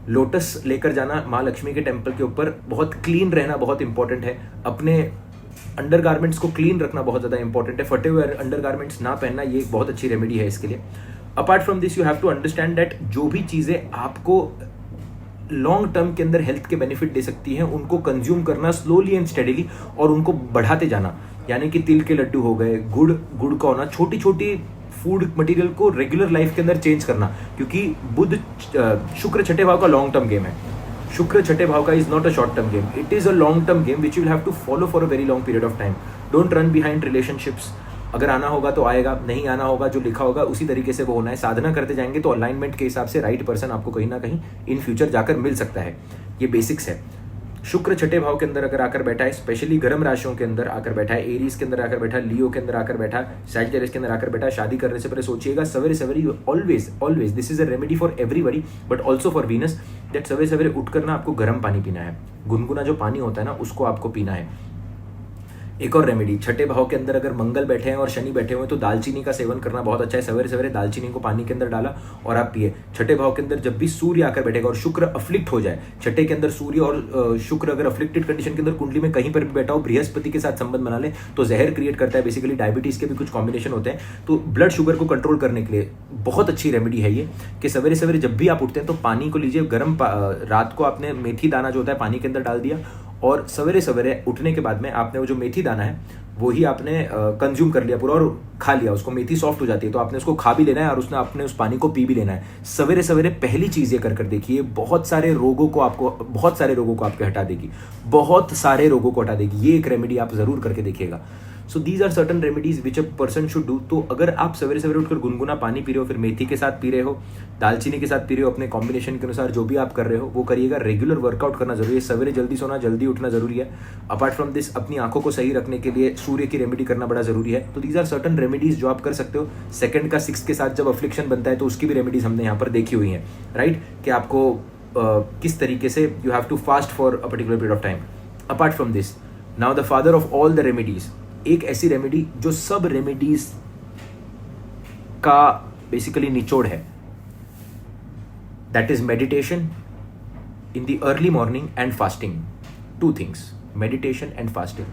लोटस लेकर जाना माँ लक्ष्मी के टेम्पल के ऊपर, बहुत क्लीन रहना बहुत इंपॉर्टेंट है। अपने अंडरगारमेंट्स को क्लीन रखना बहुत ज्यादा इंपॉर्टेंट है। फटे हुए अंडरगारमेंट्स ना पहनना, ये एक बहुत अच्छी रेमेडी है इसके लिए। Apart from this you have to understand that जो भी चीज़ें आपको लॉन्ग टर्म के अंदर हेल्थ के बेनिफिट दे सकती हैं उनको कंज्यूम करना स्लोली एंड स्टेडीली और उनको बढ़ाते जाना। यानी कि तिल के लड्डू हो गए, गुड़ का होना, छोटी छोटी फूड मटेरियल को रेगुलर लाइफ के अंदर चेंज करना, क्योंकि बुध शुक्र छठे भाव का लॉन्ग टर्म गेम है। शुक्र छठे भाव का is not a short term game, it is a long term game which you will have to follow for a very long period of time. Don't run behind relationships. अगर आना होगा तो आएगा, नहीं आना होगा जो लिखा होगा उसी तरीके से वो होना है। साधना करते जाएंगे तो अलाइनमेंट के हिसाब से राइट पर्सन आपको कहीं ना कहीं इन फ्यूचर जाकर मिल सकता है। ये बेसिक्स है। शुक्र छठे भाव के अंदर अगर आकर बैठा है, स्पेशली गर्म राशियों के अंदर आकर बैठा है, एरीज के अंदर आकर बैठा है, लियो के अंदर आकर बैठा है, सैजिटेरियस के अंदर आकर बैठा है, शादी करने से पहले सोचिएगा सवेरे सवेरे always this is a remedy for everybody but also for Venus, that सवेरे सवेरे उठकर ना आपको गर्म पानी पीना है। गुनगुना जो पानी होता है ना उसको आपको पीना है। एक और रेमेडी, छठे भाव के अंदर अगर मंगल बैठे हैं और शनि बैठे हुए हैं तो दालचीनी का सेवन करना बहुत अच्छा है। सवेरे सवेरे दालचीनी को पानी के अंदर डाला और आप पिए। छठे भाव के अंदर जब भी सूर्य आकर बैठेगा और शुक्र अफ्लिक्ट हो जाए, छठे के अंदर सूर्य और शुक्र अगर अफ्लिक्टेड कंडीशन के अंदर कुंडली में कहीं पर भी बैठा हो, बृहस्पति के साथ संबंध बना ले तो जहर क्रिएट करता है। बेसिकली डायबिटीज के भी कुछ कॉम्बिनेशन होते हैं, तो ब्लड शुगर को कंट्रोल करने के लिए बहुत अच्छी रेमेडी है ये कि सवेरे सवेरे जब भी आप उठते हैं तो पानी को लीजिए गर्म, रात को आपने मेथी दाना जो होता है पानी के अंदर डाल दिया और सवेरे सवेरे उठने के बाद में आपने वो जो मेथी दाना है वो ही आपने कंज्यूम कर लिया पूरा और खा लिया उसको। मेथी सॉफ्ट हो जाती है तो आपने उसको खा भी लेना है और उसने आपने उस पानी को पी भी लेना है। सवेरे सवेरे पहली चीज़ ये कर देखिए, बहुत सारे रोगों को आपके हटा देगी, बहुत सारे रोगों को हटा देगी। ये एक रेमेडी आप जरूर करके देखिएगा। So these are certain remedies which a person should do. तो अगर आप सवेरे सवेरे उठकर गुनगुना पानी पी रहे हो, फिर मेथी के साथ पी रहे हो, दालचीनी के साथ पी रहे हो, अपने कॉम्बिनेशन के अनुसार जो भी आप कर रहे हो वो करिएगा। रेगुलर वर्कआउट करना जरूरी है, सवेरे जल्दी सोना जल्दी उठना जरूरी है। अपार्ट फ्रॉम दिस अपनी आंखों को सही रखने के लिए सूर्य की रेमेडी करना बड़ा जरूरी है। तो दीज आर सर्टन रेमेडीज जो आप कर सकते हो। सेकंड का सिक्स के साथ जब अफ्लिक्शन बनता है तो उसकी भी रेमेडीज हमने यहाँ पर देखी हुई है, राइट, कि आपको किस तरीके से you have to fast for a particular period of time. Apart from this, now the father of all the remedies, एक ऐसी रेमेडी जो सब रेमेडीज का बेसिकली निचोड़ है, that is meditation in the early morning and fasting. Two things, meditation and fasting.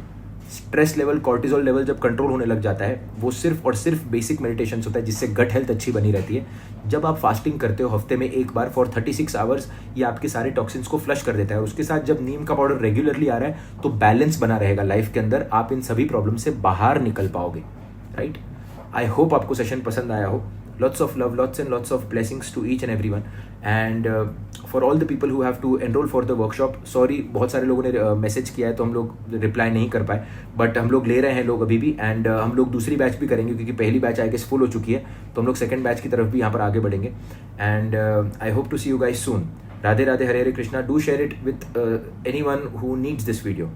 Stress level, cortisol level जब कंट्रोल होने लग जाता है, वो सिर्फ और सिर्फ बेसिक मेडिटेशन होता है जिससे गट हेल्थ अच्छी बनी रहती है। जब आप फास्टिंग करते हो हफ्ते में एक बार फॉर 36 आवर्स, ये आपके सारे टॉक्सिन्स को फ्लश कर देता है। उसके साथ जब नीम का पाउडर रेगुलरली आ रहा है तो बैलेंस बना रहेगा लाइफ के अंदर, आप इन सभी प्रॉब्लम से बाहर निकल पाओगे, राइट। आई होप आपको सेशन पसंद आया हो। Lots of love, lots and lots of blessings to each and everyone. And for all the people who have to enroll for the workshop, sorry बहुत सारे लोगों ने मैसेज किया है तो हम लोग रिप्लाई नहीं कर पाए, बट हम लोग ले रहे हैं लोग अभी भी। एंड हम लोग दूसरी बैच भी करेंगे क्योंकि पहली बैच आई गेस फुल हो चुकी है, तो हम लोग सेकंड बैच की तरफ भी यहाँ पर आगे बढ़ेंगे। And I hope to see you guys soon. Radhe Radhe, हरे हरे Krishna. Do share it with anyone who needs this video.